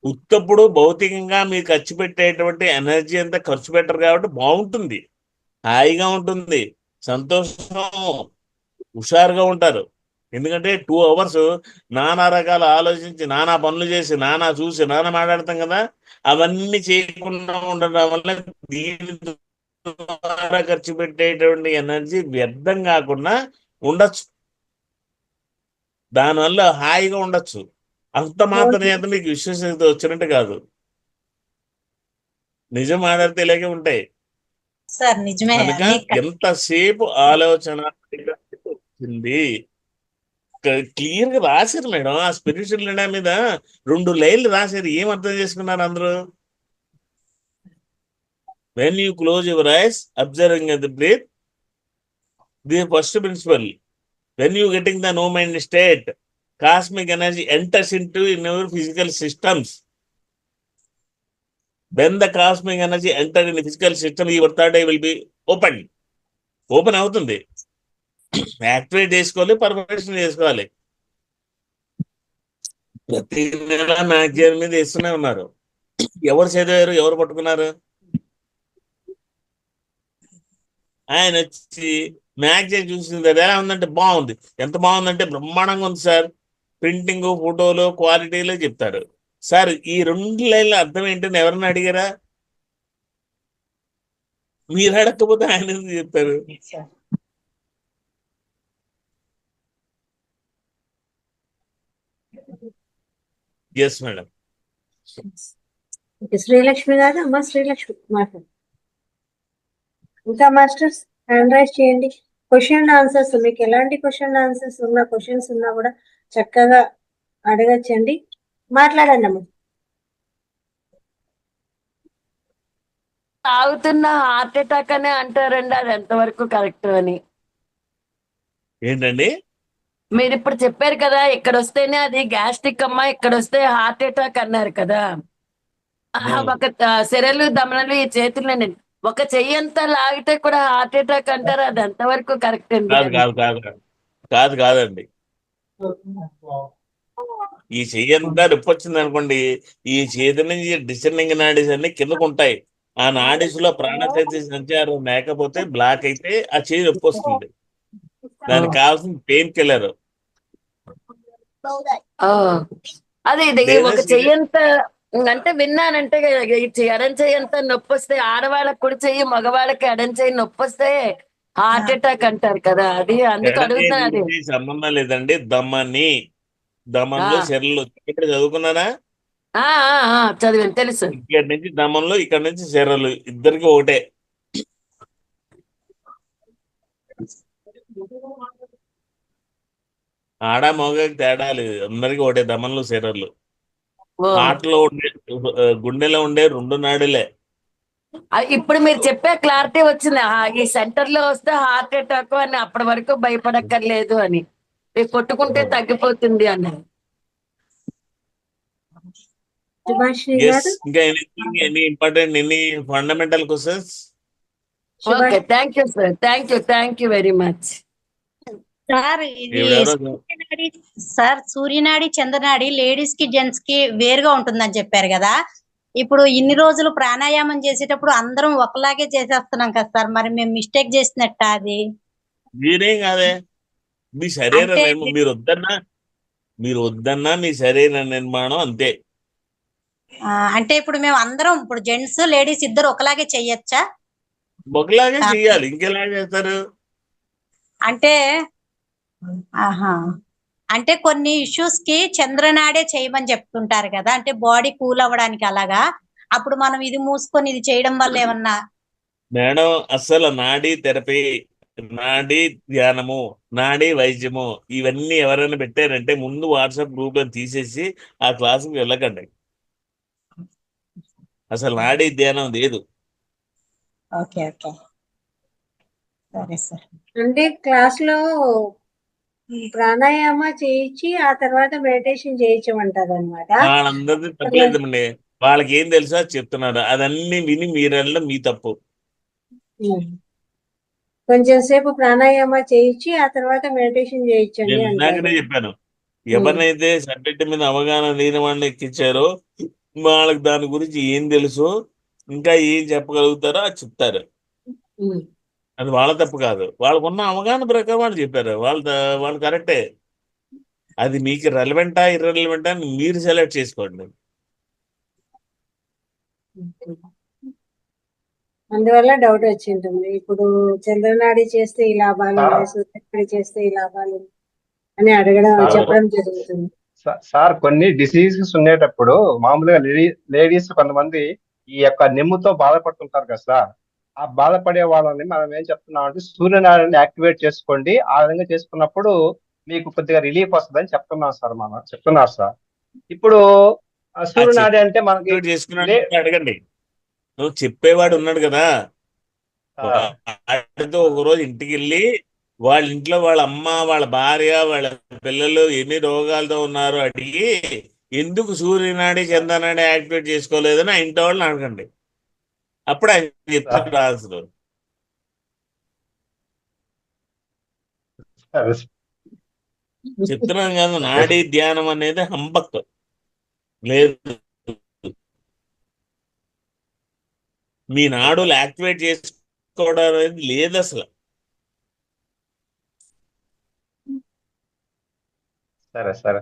ఉత్తప్పుడు భౌతికంగా మీరు ఖర్చు పెట్టేటువంటి ఎనర్జీ అంతా ఖర్చు పెట్టరు కాబట్టి బాగుంటుంది, హాయిగా ఉంటుంది, సంతోషం, హుషారుగా ఉంటారు. ఎందుకంటే 2 అవర్స్ నానా రకాల ఆలోచించి, నానా పనులు చేసి, నానా చూసి, నానా మాట్లాడతాం కదా, అవన్నీ చేయకుండా ఉండడం వల్ల దీని ద్వారా ఖర్చు పెట్టేటువంటి ఎనర్జీ వ్యర్థం కాకుండా ఉండొచ్చు, దానివల్ల హాయిగా ఉండొచ్చు. అంత మాత్రం చేత మీకు విశ్వశక్తి వచ్చినట్టు కాదు, నిజం మాట్లాడితే ఇలాగే ఉంటాయి. సార్ నిజమే. కనుక ఎంతసేపు ఆలోచన వచ్చింది క్లియర్ గా రాశారు మేడం. ఆ స్పిరిచువల్ నిండా మీద 2 లైన్లు రాశారు, ఏం అర్థం చేసుకున్నారు అందరూ? When you close your eyes observing the breath, the first principle. When you getting the no mind state, cosmic energy enters into in your physical systems. When the cosmic energy enters in the physical system, your third eye will be open. Open అవుతుంది, activate చేసుకోవాలి, perfection చేసుకోవాలి. ప్రతి నెల magazine మీద ఇస్తూనే ఉన్నారు. ఎవరు చదివారు, ఎవరు పట్టుకున్నారు? ఆయన వచ్చి మ్యాగజైన్ చూసింది, అది ఎలా ఉందంటే బాగుంది, ఎంత బాగుందంటే బ్రహ్మాండంగా ఉంది సార్, ప్రింటింగ్, ఫోటోలు, క్వాలిటీలో చెప్తారు. సార్ ఈ 2 లైన్ల అర్థం ఏంటని ఎవరన్నా అడిగారా? మీరు అడగకపోతే ఆయన ఎందుకు చెప్తారు? Yes madam. శ్రీలక్ష్మి గారు, అమ్మ శ్రీలక్ష్మి మాట్లాడు. ఇంకా మాస్టర్స్ హ్యాండ్ రైజ్ చేయండి. క్వశ్చన్ ఆన్సర్స్, మీకు ఎలాంటి క్వశ్చన్ ఆన్సర్స్ ఉన్నా, క్వశ్చన్స్ ఉన్నా కూడా చక్కగా అడగచ్చండి, మాట్లాడండి అమ్మ. తాగుతున్న హార్ట్ అటాక్ అనే అంటారండి, అది ఎంతవరకు కరెక్ట్ అని? ఏంటండి మీరు ఇప్పుడు చెప్పారు కదా, ఇక్కడ వస్తేనే అది గ్యాస్ట్రిక్ అమ్మా, ఇక్కడ వస్తే హార్ట్ అటాక్ అన్నారు కదా. ఒక సెరలు, దమనలు ఈ చేతులని ఒక చెయ్యంతా లాగితే కూడా హార్ట్ అటాక్ అంటారు, అది ఎంతవరకు కరెక్ట్ అండి? కాదండి. ఈ చెయ్యి అంతా నొప్పి వచ్చింది అనుకోండి, ఈ చేతి నుంచి డిసెండింగ్ నాడీస్ అన్ని కిందకు ఉంటాయి. ఆ నాడీస్ లో ప్రాణశక్తి సంచారం లేకపోతే బ్లాక్ అయితే ఆ చెయ్యి నొప్పి వస్తుంది. దానికి కావాల్సిన పెయిన్ కిల్లర్. అదే ఇది ఒక చెయ్యంత అంటే విన్నానంటే, ఎడం చెయ్యంత నొప్పి వస్తే ఆడవాళ్ళకి కుడి చెయ్యి, మగవాళ్ళకి ఎడం చెయ్యి నొప్పి వస్తే హార్ట్ అటాక్ అంటారు కదా, అది అందుకు అడుగుతున్నా. అది సంబంధం లేదండి. దమంలో శరీరంలో ఇక్కడ చదువుకున్నారా? చదివాను, తెలుసు. ఇక్కడ నుంచి దమంలో, ఇక్కడ నుంచి శరీరాలు ఇద్దరికి ఒకటే. ఆడ మగకి తేడా లేదు, అందరికి ఒకటే దమంలో శరీరాలు. హార్ట్లో ఉండే, గుండెలో ఉండే 2 నాడులే. ఇప్పుడు మీరు చెప్పే క్లారిటీ వచ్చింది, ఈ సెంటర్ లో వస్తే హార్ట్ అటాక్ అని, అప్పటి వరకు భయపడక్కర్లేదు అని, కొట్టుకుంటే తగ్గిపోతుంది అని. శుభాశ్రీ ఎస్, గారు, ఇంకా any important any fundamental questions? Okay, Subhashri thank you sir, thank you very much. Sir ఇది ఎవరెవరో సూర్యనాడి, సార్ సూర్యనాడి చంద్రనాడి లేడీస్ కి జెంట్స్ కి వేరుగా ఉంటుందని చెప్పారు కదా. ఇప్పుడు ఇన్ని రోజులు ప్రాణాయామం చేసేటప్పుడు అందరం ఒకలాగే చేసేస్తున్నాం కదా సార్, మరి మేము మిస్టేక్ చేసినట్ట అది? మీరేం కాదే, మీ శరీర అంటే మీరు వద్దన్నా మీ శరీర నిర్మాణం అంతే. అంటే ఇప్పుడు మేము అందరం ఇప్పుడు జెంట్స్ లేడీస్ ఇద్దరు ఒకలాగే చెయ్యొచ్చా? ఒకలాగే చెయ్యాలి, ఇంకెలా చేస్తారు? అంటే ఆహా, అంటే కొన్ని ఇష్యూస్ కి చంద్రనాడే చేయమని చెప్తుంటారు కదా, అంటే బాడీ కూల్ అవ్వడానికి అలాగా. అప్పుడు మనం ఇది మూసుకొని ఇది చేయడం వల్ల ఏమన్నా? మేడం, అసలు నాడీ థెరపీ, నాడీ ధ్యానము, నాడీ వైద్యము ఇవన్నీ ఎవరైనా పెట్టారంటే ముందు వాట్సాప్ గ్రూప్ లో తీసేసి ఆ క్లాసుకి వెళ్ళకండి. అసలు నాడీ ధ్యానం లేదు. ఓకే ఓకే, సరే సార్. అంటే క్లాస్ లో ప్రాణాయామ చేయించి ఆ తర్వాత మెడిటేషన్ చేయించమంటారు అనమాట. వాళ్ళందరిది తప్పలేదండి, వాళ్ళకి ఏం తెలుసో అది చెప్తున్నారు, అదన్నీ విని మీరెళ్ళడం మీ తప్పు. కొంచెం సేపు ప్రాణాయామ చేయించి ఆ తర్వాత మెడిటేషన్ చేయించండి నేను అంటారు. ఇందాకనే చెప్పాను, ఎవరినైతే సబ్జెక్ట్ మీద అవగాహన లేని వాళ్ళని ఎక్కించారో వాళ్ళకి దాని గురించి ఏం తెలుసు, ఇంకా ఏం చెప్పగలుగుతారో అది చెప్తారు. ఉమ్. అది వాళ్ళ తప్పు కాదు, వాళ్ళకున్న అవగాహన ప్రకారం వాళ్ళు చెప్పారు, వాళ్ళు కరెక్టే. అది మీకు రెలవెంటా ఇర్రెలవెంటా అని మీరు సెలెక్ట్ చేసుకోండి. అందువల్ల డౌట్ వచ్చి ఉంటుంది. ఇప్పుడు చంద్రనాడి చేస్తే ఈ లాభాలు సార్ ఉన్నాయి, సూర్యనాడి చేస్తే ఈ లాభాలు అని అడగడం సార్ చెప్పడం జరుగుతుంది. సార్ కొన్ని డిసీజెస్ ఉండేటప్పుడు మామూలుగా లేడీస్ కొంతమంది ఈ యొక్క నిమ్ముతో బాధపడుతుంటారు కదా సార్. ఆ బాధపడే వాళ్ళని మనం ఏం చెప్తున్నాం అంటే సూర్యనారాయణ యాక్టివేట్ చేసుకోండి, ఆ విధంగా చేసుకున్నప్పుడు మీకు కొద్దిగా రిలీఫ్ వస్తుందని చెప్తున్నారు సార్. ఇప్పుడు సూర్యనాడి అంటే మనకి యాక్టివేట్ చేసుకున్నాడు అడగండి. నువ్వు చెప్పేవాడు ఉన్నాడు కదా, వాడితో ఒకరోజు ఇంటికి వెళ్ళి వాళ్ళ ఇంట్లో వాళ్ళ అమ్మ, వాళ్ళ భార్య, వాళ్ళ పిల్లలు ఎన్ని రోగాలతో ఉన్నారో అడిగి ఎందుకు సూర్యనాడి చంద్రనాడి యాక్టివేట్ చేసుకోలేదని ఆ ఇంటి వాళ్ళని అడగండి. అప్పుడు ఆయన చెప్తాడు ఆన్సర్. చెప్తున్నాను కదా, నాడీ ధ్యానం అనేది హంబక్ లేదు. మీ నాడులు యాక్టివేట్ చేసుకోవడం అనేది లేదు అసలు. సరే.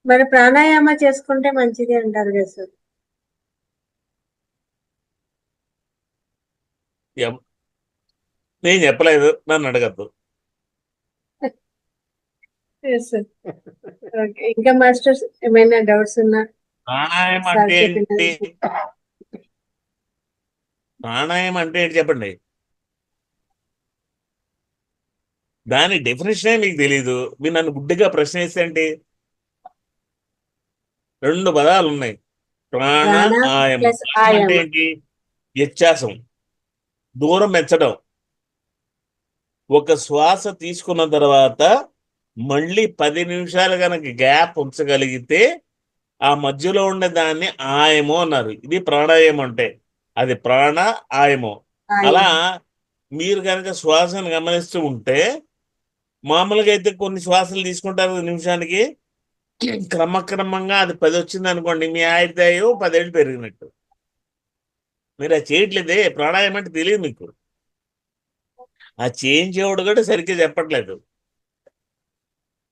మరి ప్రాణాయామ చేసుకుంటే మంచిది అంటారు కదా సార్. నేను చెప్పలేదు, నన్ను అడగద్దు. Yes, sir. Okay. ఇంకా మాస్టర్స్ ఏమైనా డౌట్స్ ఉన్నా ప్రాణాయామం సార్ అంటే చెప్పినది. ఏంటి? ప్రాణాయామం అంటే ఏంటి చెప్పండి. దాని డెఫినేషనే మీకు తెలీదు, మీరు నన్ను గుడ్డిగా ప్రశ్న వేస్తే ఏంటి? 2 పదాలు ఉన్నాయి, ప్రాణ ప్రాణ ఆయము. ప్లస్ అంటే ఆయామ. ఏంటి? వ్యత్యాసం, దూరం మెచ్చడం. ఒక శ్వాస తీసుకున్న తర్వాత మళ్ళీ 10 నిమిషాలు కనుక గ్యాప్ ఉంచగలిగితే ఆ మధ్యలో ఉండే దాన్ని ఆయమో అన్నారు. ఇది ప్రాణాయామం అంటే, అది ప్రాణ ఆయమో. అలా మీరు కనుక శ్వాసను గమనిస్తూ ఉంటే, మామూలుగా అయితే కొన్ని శ్వాసలు తీసుకుంటారు నిమిషానికి, క్రమక్రమంగా అది 10 వచ్చింది అనుకోండి, మీ ఆయుర్దాయం 10 ఏళ్ళు పెరిగినట్టు. మీరు అది చేయట్లేదే, ప్రాణాయామం అంటే తెలియదు మీకు. ఆ చేంజ్ చేయడం కూడా సరిగ్గా చెప్పట్లేదు.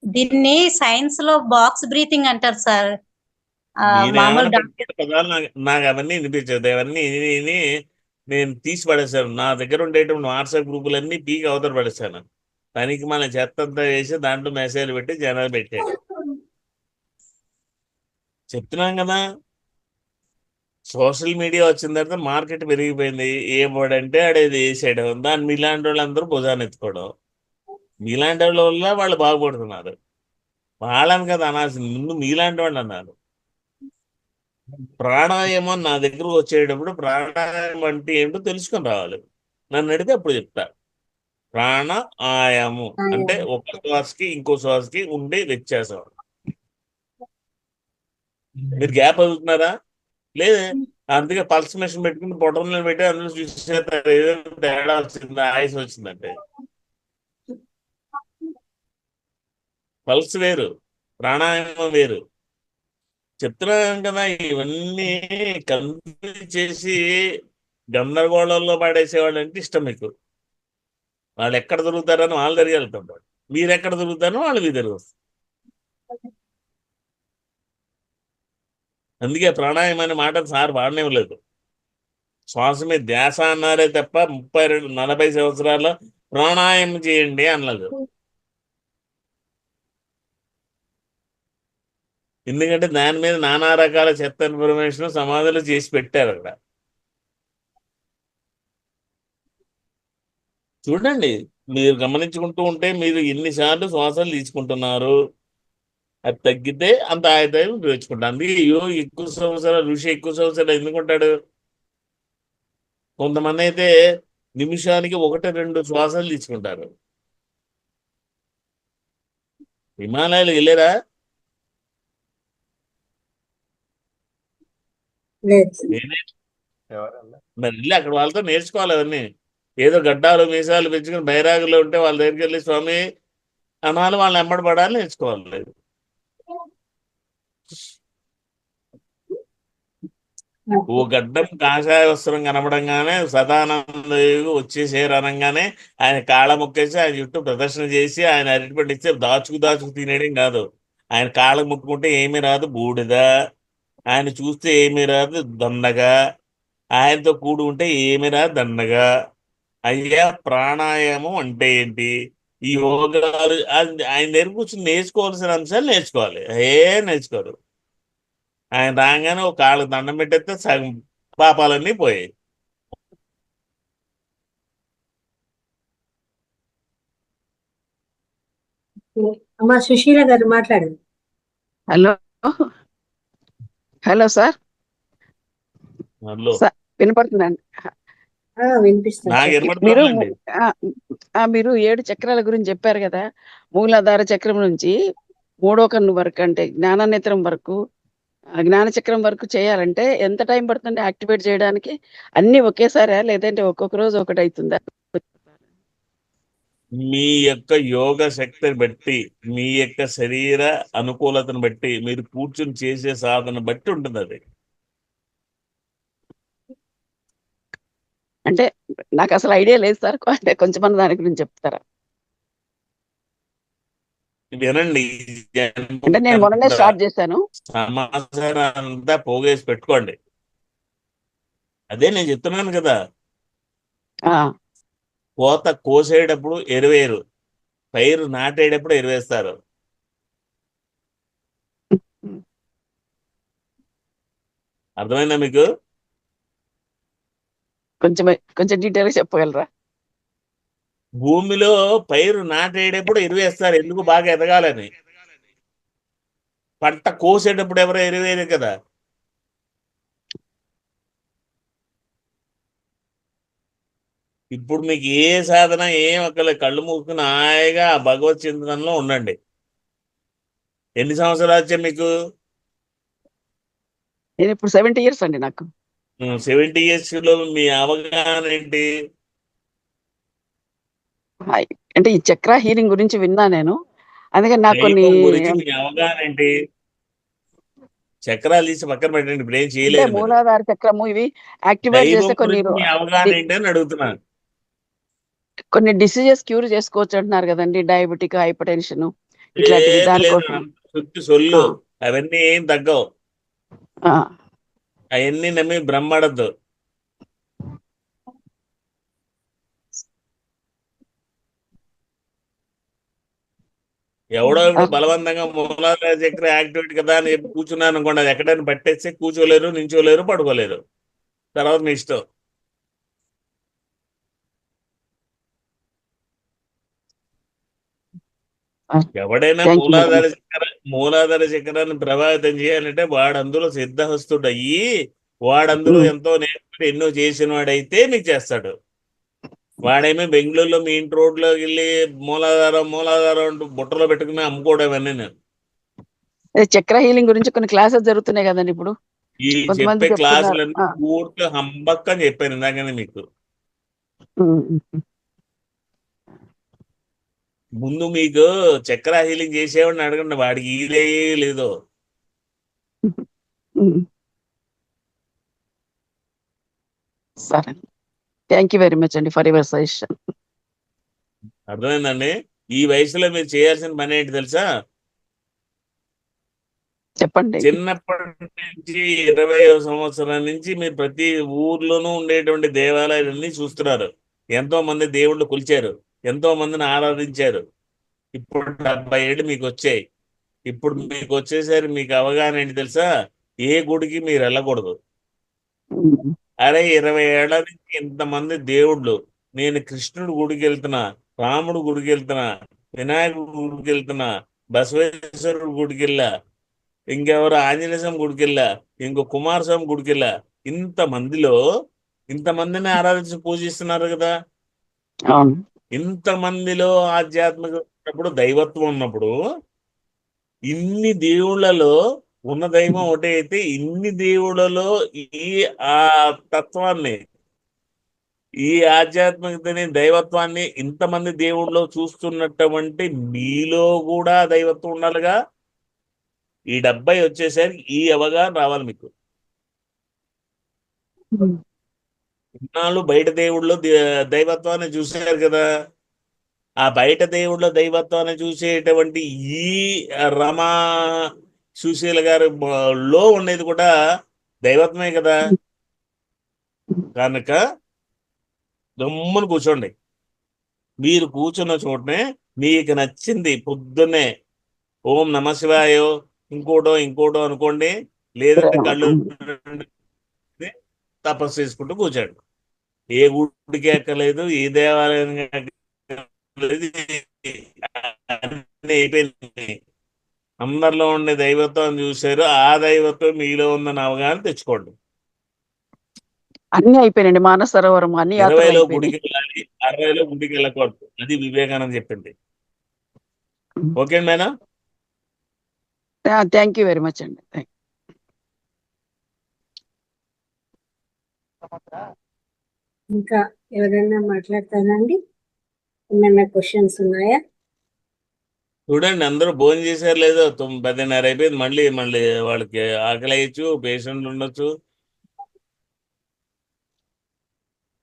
దీన్ని సైన్స్ లో బాక్స్ బ్రీతింగ్ అంటారు సార్. మామూలు పదాలు నాకు అవన్నీ వినిపించదు. అవన్నీ విని నేను తీసి పడేశాను. నా దగ్గర ఉండేటువంటి వాట్సాప్ గ్రూపులన్నీ పీకి అవతల పడేశాను. దానికి మన చెత్త అంతా వేసి దాంట్లో మెసేజ్లు పెట్టి జనాలు పెట్టాడు. చెప్తున్నాం కదా, సోషల్ మీడియా వచ్చిన తర్వాత మార్కెట్ పెరిగిపోయింది. ఏం వాడంటే ఆడేది వేసేయడం, దాన్ని మీలాంటి వాళ్ళందరూ భుజాన్ని ఎత్తుకోవడం. మీలాంటి వాళ్ళ వల్ల వాళ్ళు బాగుపడుతున్నారు. వాళ్ళని కదా అనాల్సింది, ముందు మీలాంటి వాళ్ళు అన్నారు. ప్రాణాయామం నా దగ్గర వచ్చేటప్పుడు ప్రాణాయామం అంటే ఏంటో తెలుసుకొని రావాలి. నన్ను అడిగితే అప్పుడు చెప్తా. ప్రాణ ఆయామం అంటే ఒక శ్వాసకి ఇంకో శ్వాసకి ఉండే వ్యత్యాసం. మీరు గ్యాప్ వదులుతున్నారా? లేదే. అందుకే పల్స్ మెషిన్ పెట్టుకుని పొట్టంలో పెట్టి అందులో చూసేస్తారు ఏదో తేడా వచ్చిందా, ఆయుస్ వచ్చిందంటే. పల్స్ వేరు, ప్రాణాయామం వేరు. చెప్తున్నాను కదా, ఇవన్నీ కన్ఫ్యూజ్ చేసి గందరగోళంలో పడేసేవాళ్ళు అంటే ఇష్టం మీకు. వాళ్ళు ఎక్కడ దొరుకుతారని వాళ్ళు తిరిగి వెళ్తుంటారు, మీరు ఎక్కడ దొరుకుతారో వాళ్ళు మీ తిరిగి వస్తారు. అందుకే ప్రాణాయామం అనే మాట సార్ వాడనివ్వలేదు. శ్వాస మీద ధ్యాస అన్నారే తప్ప 40 సంవత్సరాల్లో ప్రాణాయామం చేయండి అనలేదు. ఎందుకంటే దాని మీద నానా రకాల చెత్త ఇన్ఫర్మేషన్ సమాధులు చేసి పెట్టారు అక్కడ. చూడండి, మీరు గమనించుకుంటూ ఉంటే మీరు ఎన్నిసార్లు శ్వాసాలు తీసుకుంటున్నారు, అది తగ్గితే అంత ఆయుధాయం తెచ్చుకుంటాం. అందుకే ఎక్కువ సంవత్సరాలు ఋషి ఎక్కువ సంవత్సరాలు ఎందుకుంటాడు? కొంతమంది అయితే నిమిషానికి 1-2 శ్వాసాలు తీసుకుంటారు. హిమాలయాలు వెళ్ళారా? లేదు. నేనే ఎవరన్నా మరి వెళ్ళి అక్కడ వాళ్ళతో నేర్చుకోవాలి అవన్నీ. ఏదో గడ్డాలు మీసాలు పెంచుకుని బైరాగులో ఉంటే వాళ్ళ దగ్గరికి వెళ్ళి స్వామి అనాలి, వాళ్ళని వెంబడి పడాలి, నేర్చుకోవాలి. ఓ గడ్డం కాషాయ వస్త్రం కనపడంగానే సదానంద వచ్చేసేరు అనగానే ఆయన కాళ్ళ మొక్కేసి ఆయన చుట్టూ ప్రదర్శన చేసి ఆయన అరటిపండు ఇస్తే దాచుకు తినేయడం కాదు. ఆయన కాళ్ళ ముట్టుకుంటే ఏమీ రాదు బూడిద, ఆయన చూస్తే ఏమీ రాదు దండగా, ఆయనతో కూడి ఉంటే ఏమీ రాదు దండగా. అయ్యా ప్రాణాయామం అంటే ఏంటి, ఈ యోగాలు ఆయన దగ్గర కూర్చొని నేర్చుకోవాల్సిన అంశాలు నేర్చుకోవాలి. నేర్చుకోరు. ఆయన రాగానే ఒక కాళ్ళకు దండం పెట్టేస్తే సగం పాపాలన్నీ పోయాయి. అమ్మా సుశీల గారు మాట్లాడండి. హలో హలో సార్, అందులో వినపడుతుందండి? వినిపిస్తుంది. నాకు మీరు వినపడుతుందండి. మీరు 7 చక్రాల గురించి చెప్పారు కదా. మూలాధార చక్రం నుంచి 3వ కన్ను వరకు అంటే జ్ఞాననేత్రం వరకు, జ్ఞాన చక్రం వరకు చేయాలంటే ఎంత టైం పడుతుంది యాక్టివేట్ చేయడానికి? అన్ని ఒకేసారా లేదంటే ఒక్కొక్క రోజు ఒకటి అవుతుందా? మీ యొక్క యోగ శక్తిని బట్టి, మీ యొక్క శరీర అనుకూలతను బట్టి, మీరు కూర్చుని చేసే సాధన బట్టి ఉంటుంది అది. అంటే నాకు అసలు ఐడియా లేదు సార్, అంటే కొంచెం దాని గురించి చెప్తారా? వినండి, అంటే నేను మొన్ననే స్టార్ట్ చేశాను. సమాచారం అంతా పోగేసి పెట్టుకోండి. అదే నేను చెప్తున్నాను కదా, కోత కోసేటప్పుడు ఎరువేరు, పైరు నాటేటప్పుడు ఎరువేస్తారు. అర్థమైందా మీకు? కొంచెం డీటెయిల్ గా చెప్పగలరా? భూమిలో పైరు నాటేటప్పుడు ఎరువేస్తారు, ఎందుకు? బాగా ఎదగాలని. పంట కోసేటప్పుడు ఎవరో ఎరువేరు కదా. ఇప్పుడు మీకు ఏ సాధన ఏం అక్కర్లేదు, కళ్ళు మూసుకుని హాయిగా భగవత్ చింతనలో ఉండండి. ఎన్ని సంవత్సరాలు వచ్చా మీకు? నేను ఇప్పుడు 70 years అండి నాకు. 70 years లో మీ అవగాహన ఏంటి? అంటే ఈ చక్ర హీలింగ్ గురించి విన్నా నేను, అందుకని నాకు కొన్ని గురించి మీ అవగాహన ఏంటి? చక్రాలు తీసి పక్కన పెట్టండి, ఇప్పుడు ఏం చేయలేదు. మూలాధార చక్రము ఇవి యాక్టివేట్ చేస్తే మీ అవగాహన ఏంటి అని అడుగుతున్నాను. కొన్ని డిసీజెస్ క్యూర్ చేసుకోవచ్చు అంటున్నారు కదండి, డయాబెటిక్, హైపర్ టెన్షన్ ఇట్లాంటివి. దానికోసం సొల్లు అవన్నీ ఏం తగ్గవు, అవన్నీ నమ్మి బ్రహ్మడద్దు. ఎవడో ఇప్పుడు బలవంతంగా మూలాధార చక్ర యాక్టివేట్ కదా అని చెప్పి కూర్చున్నాను అనుకోండి, అది ఎక్కడైనా పట్టేస్తే కూర్చోలేరు, నించోలేరు, పడుకోలేరు. తర్వాత మీ ఇష్టం. ఎవడైనా మూలాధార చక్రాన్ని ప్రభావితం చేయాలంటే వాడు అందులో సిద్ధహస్తుడు అయ్యి, వాడందులో ఎంతో నేర్చుకుని ఎన్నో చేసిన వాడైతే మీకు చేస్తాడు. వాడేమో బెంగళూరులో మీ ఇంటి రోడ్లోకి వెళ్ళి మూలాధారం అంటూ బుట్టలో పెట్టుకుని అమ్ముకోవడం అన్నీ నేను. చక్ర హీలింగ్ గురించి కొన్ని క్లాసెస్ జరుగుతున్నాయి కదండి ఇప్పుడు. ఈ కొంతమంది చెప్పే చెప్తున్నారు. క్లాసులన్నీ పూర్తిగా హంబక్ అని చెప్పాను ఇందాకనే మీకు. ముందు మీకు చక్ర హీలింగ్ చేసేవాడిని అడగండి, వాడికి హీలే లేదో. సరే, థ్యాంక్ యూ వెరీ మచ్ అండి ఫర్ యువర్ సజెషన్. అర్థమైందండి? ఈ వయసులో మీరు చేయాల్సిన పని ఏంటి తెలుసా? చెప్పండి. చిన్నప్పటి నుంచి 20వ సంవత్సరం నుంచి మీరు ప్రతి ఊర్లోనూ ఉండేటువంటి దేవాలయాలన్నీ చూస్తున్నారు. ఎంతో మంది దేవుళ్ళు కొలిచారు, ఎంతో మందిని ఆరాధించారు. ఇప్పుడు 70 ఏళ్ళు మీకు వచ్చాయి. ఇప్పుడు మీకు వచ్చేసరి మీకు అవగాహన ఏంటి తెలుసా? ఏ గుడికి మీరు వెళ్ళకూడదు. అరే 20 ఏళ్ల నుంచి ఇంతమంది దేవుళ్ళు, నేను కృష్ణుడు గుడికి వెళ్తున్నా, రాముడు గుడికి వెళ్తున్నా, వినాయకుడు గుడికి వెళ్తున్నా, బసవేశ్వరుడు గుడికి వెళ్ళా, ఇంకెవరు ఆంజనేయ స్వామి గుడికి వెళ్ళా, ఇంకో కుమారస్వామి గుడికి వెళ్ళా. ఇంతమందిలో ఇంతమందిని ఆరాధించి పూజిస్తున్నారు కదా. అవును. ఇంతమందిలో ఆధ్యాత్మిక ఉన్నప్పుడు, దైవత్వం ఉన్నప్పుడు, ఇన్ని దేవుళ్ళలో ఉన్న దైవం ఒకటే అయితే ఇన్ని దేవుళ్ళలో ఈ ఆ తత్వాన్ని, ఈ ఆధ్యాత్మికతని, దైవత్వాన్ని ఇంతమంది దేవుళ్ళలో చూస్తున్నటువంటి మీలో కూడా దైవత్వం ఉండాలిగా. ఈ 70 వచ్చేసరికి ఈ అవగాహన రావాలి మీకు. ఇన్నాళ్ళు బయట దేవుళ్ళు దైవత్వాన్ని చూసారు కదా. ఆ బయట దేవుళ్ళ దైవత్వాన్ని చూసేటువంటి ఈ రమా సుశీల గారు లో ఉండేది కూడా దైవత్వమే కదా. కనుక గమ్మున కూర్చోండి. మీరు కూర్చున్న చోటనే మీకు నచ్చింది పొద్దున్నే ఓం నమ శివాయో ఇంకోటో అనుకోండి, లేదంటే కళ్ళు తపస్సు చేసుకుంటూ కూర్చోండి. ఏ గుడికి ఎక్కలేదు, ఏ దేవాలయానికి ఎక్కలేదు, అన్నీ అయిపోయింది. అందరిలో ఉండే దైవత్వం చూశారు, ఆ దైవత్వం మీలో ఉందని అవగాహన తెచ్చుకోండి. అన్ని అయిపోయినండి, మానస సరోవరం అన్ని యాత్రలు 20లో అయిపోయినాయి. గుడికి వెళ్ళాలి, 60లో గుడికి వెళ్ళకూడదు. అది వివేకానంద చెప్పింది. Okay madam. Thank you very much అండి. ఇంకా ఎవరైనా మాట్లాడతానండి? ఏమైనా క్వశ్చన్స్ ఉన్నాయా? చూడండి, అందరూ భోజనం చేశారు లేదో. 10:30 అయిపోయింది. మళ్ళీ వాళ్ళకి ఆకలి అయ్యచ్చు, పేషెంట్లు ఉండొచ్చు.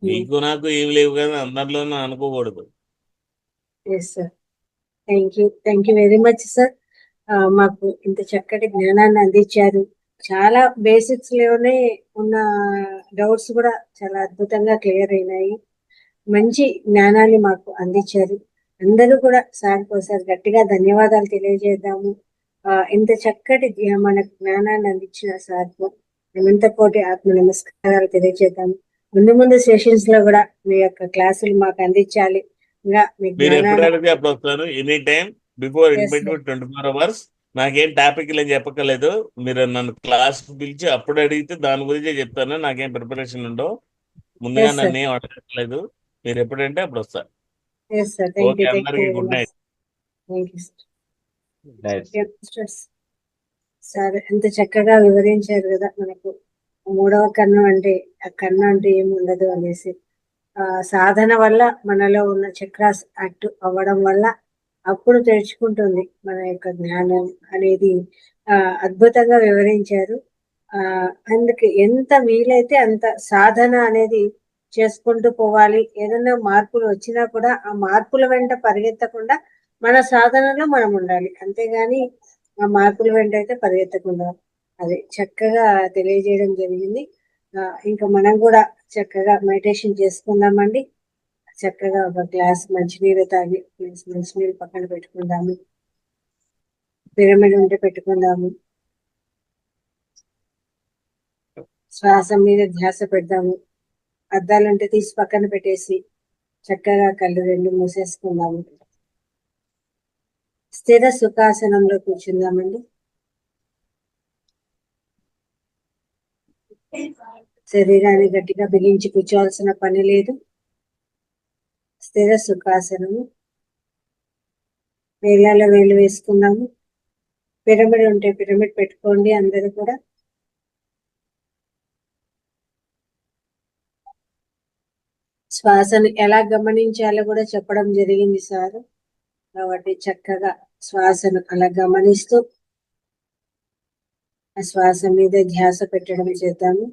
మీకు నాకు ఏం లేవు కదా, అందరిలోనూ అనుకోకూడదు. Yes sir, thank you very much sir. మాకు ఇంత చక్కటి జ్ఞానాన్ని అందించారు. చాలా బేసిక్స్ లోనే ఉన్న డౌట్స్ కూడా చాలా అద్భుతంగా క్లియర్ అయినాయి. మంచి జ్ఞానాన్ని మాకు అందించారు. అందరూ కూడా సార్కి ఒకసారి గట్టిగా ధన్యవాదాలు తెలియజేద్దాము. ఇంత చక్కటి మన జ్ఞానాన్ని అందించిన సార్కు అనంత కోటి ఆత్మ నమస్కారాలు తెలియజేద్దాము. ముందు సెషన్స్ లో కూడా మీ యొక్క క్లాసులు మాకు అందించాలి. ఇంకా మీ మీరు ఎప్పుడు జ్ఞానాన్ని అడిగితే అప్పుడు వస్తాను. Any time before Yes, sir. 24 hours. నాకేం టాపిక్ అని చెప్పక్కర్లేదు. మీరు నన్ను క్లాస్ పిలిచి అప్పుడు అడిగితే దాని గురించే చెప్తాను. నాకేం ప్రిపరేషన్ ఉండవు. ముందుగా Yes, sir. నన్ను ఏం అడగట్లేదు. మీరు ఎప్పుడంటే అప్పుడు వస్తా. Yes, sir. Thank okay, you అందరికీ very good much. Night. Thank you, sir. Nice. Sir ఎంత చక్కగా వివరించారు కదా మనకు మూడవ కన్ను అంటే, ఆ కన్ను అంటే ఏమి ఉండదు అనేసి. సాధన వల్ల మనలో ఉన్న చక్రాస్ యాక్టివ్ అవ్వడం వల్ల అప్పుడు తెరుచుకుంటుంది మన యొక్క జ్ఞానం అనేది. అద్భుతంగా వివరించారు. అందుకే ఎంత వీలైతే అంత సాధన అనేది చేసుకుంటూ పోవాలి. ఏదైనా మార్పులు వచ్చినా కూడా ఆ మార్పుల వెంట పరిగెత్తకుండా మన సాధనలో మనం ఉండాలి. అంతేగాని ఆ మార్పుల వెంట అయితే పరిగెత్తకుండా. అది చక్కగా తెలియజేయడం జరిగింది. ఇంకా మనం కూడా చక్కగా మెడిటేషన్ చేసుకుందామండి. చక్కగా ఒక గ్లాస్ మంచినీరు తాగి, మంచినీరు పక్కన పెట్టుకుందాము. పిరమిడ్ ఉంటే పెట్టుకుందాము. శ్వాస మీద ధ్యాస పెడదాము. అద్దాలుంటే తీసి పక్కన పెట్టేసి చక్కగా కళ్ళు రెండు మూసేసుకుందాము. స్థిర సుఖాసనంలో కూర్చుందామండి. శరీరాన్ని గట్టిగా బిగించి కూర్చోవాల్సిన పని లేదు. స్థిర సుఖాసనము. వేళ్ళలో వేలు వేసుకుందాము. పిరమిడ్ ఉంటే పిరమిడ్ పెట్టుకోండి అందరూ కూడా. శ్వాసను ఎలా గమనించాలో కూడా చెప్పడం జరిగింది సార్. కాబట్టి చక్కగా శ్వాసను అలా గమనిస్తూ ఆ శ్వాస మీద ధ్యాస పెట్టడం చేద్దాము.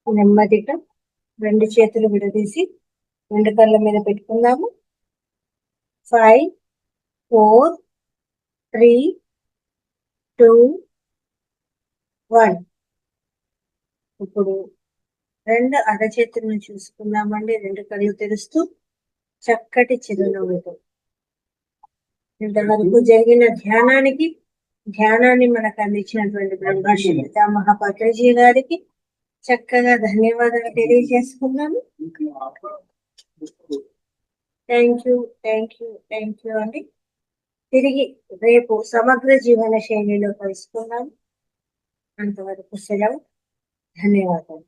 నెమ్మదిగా 2 చేతులు విడదీసి 2 కళ్ళ మీద పెట్టుకుందాము. 5, 4, 3, 2, 1. ఇప్పుడు 2 అరచేతులను చూసుకుందామండి. 2 కళ్ళు తెరుస్తూ చక్కటి చిరునవ్వుతో. ఇంతవరకు జరిగిన ధ్యానాన్ని మనకు అందించినటువంటి బ్రహ్మర్షి పితామహ పత్రిజీ గారికి చక్కగా ధన్యవాదాలు తెలియజేసుకున్నాము. థ్యాంక్ యూ అండి. తిరిగి రేపు సమగ్ర జీవన శైలిలో కలుసుకున్నాము. అంతవరకు సెలవు. ధన్యవాదాలు.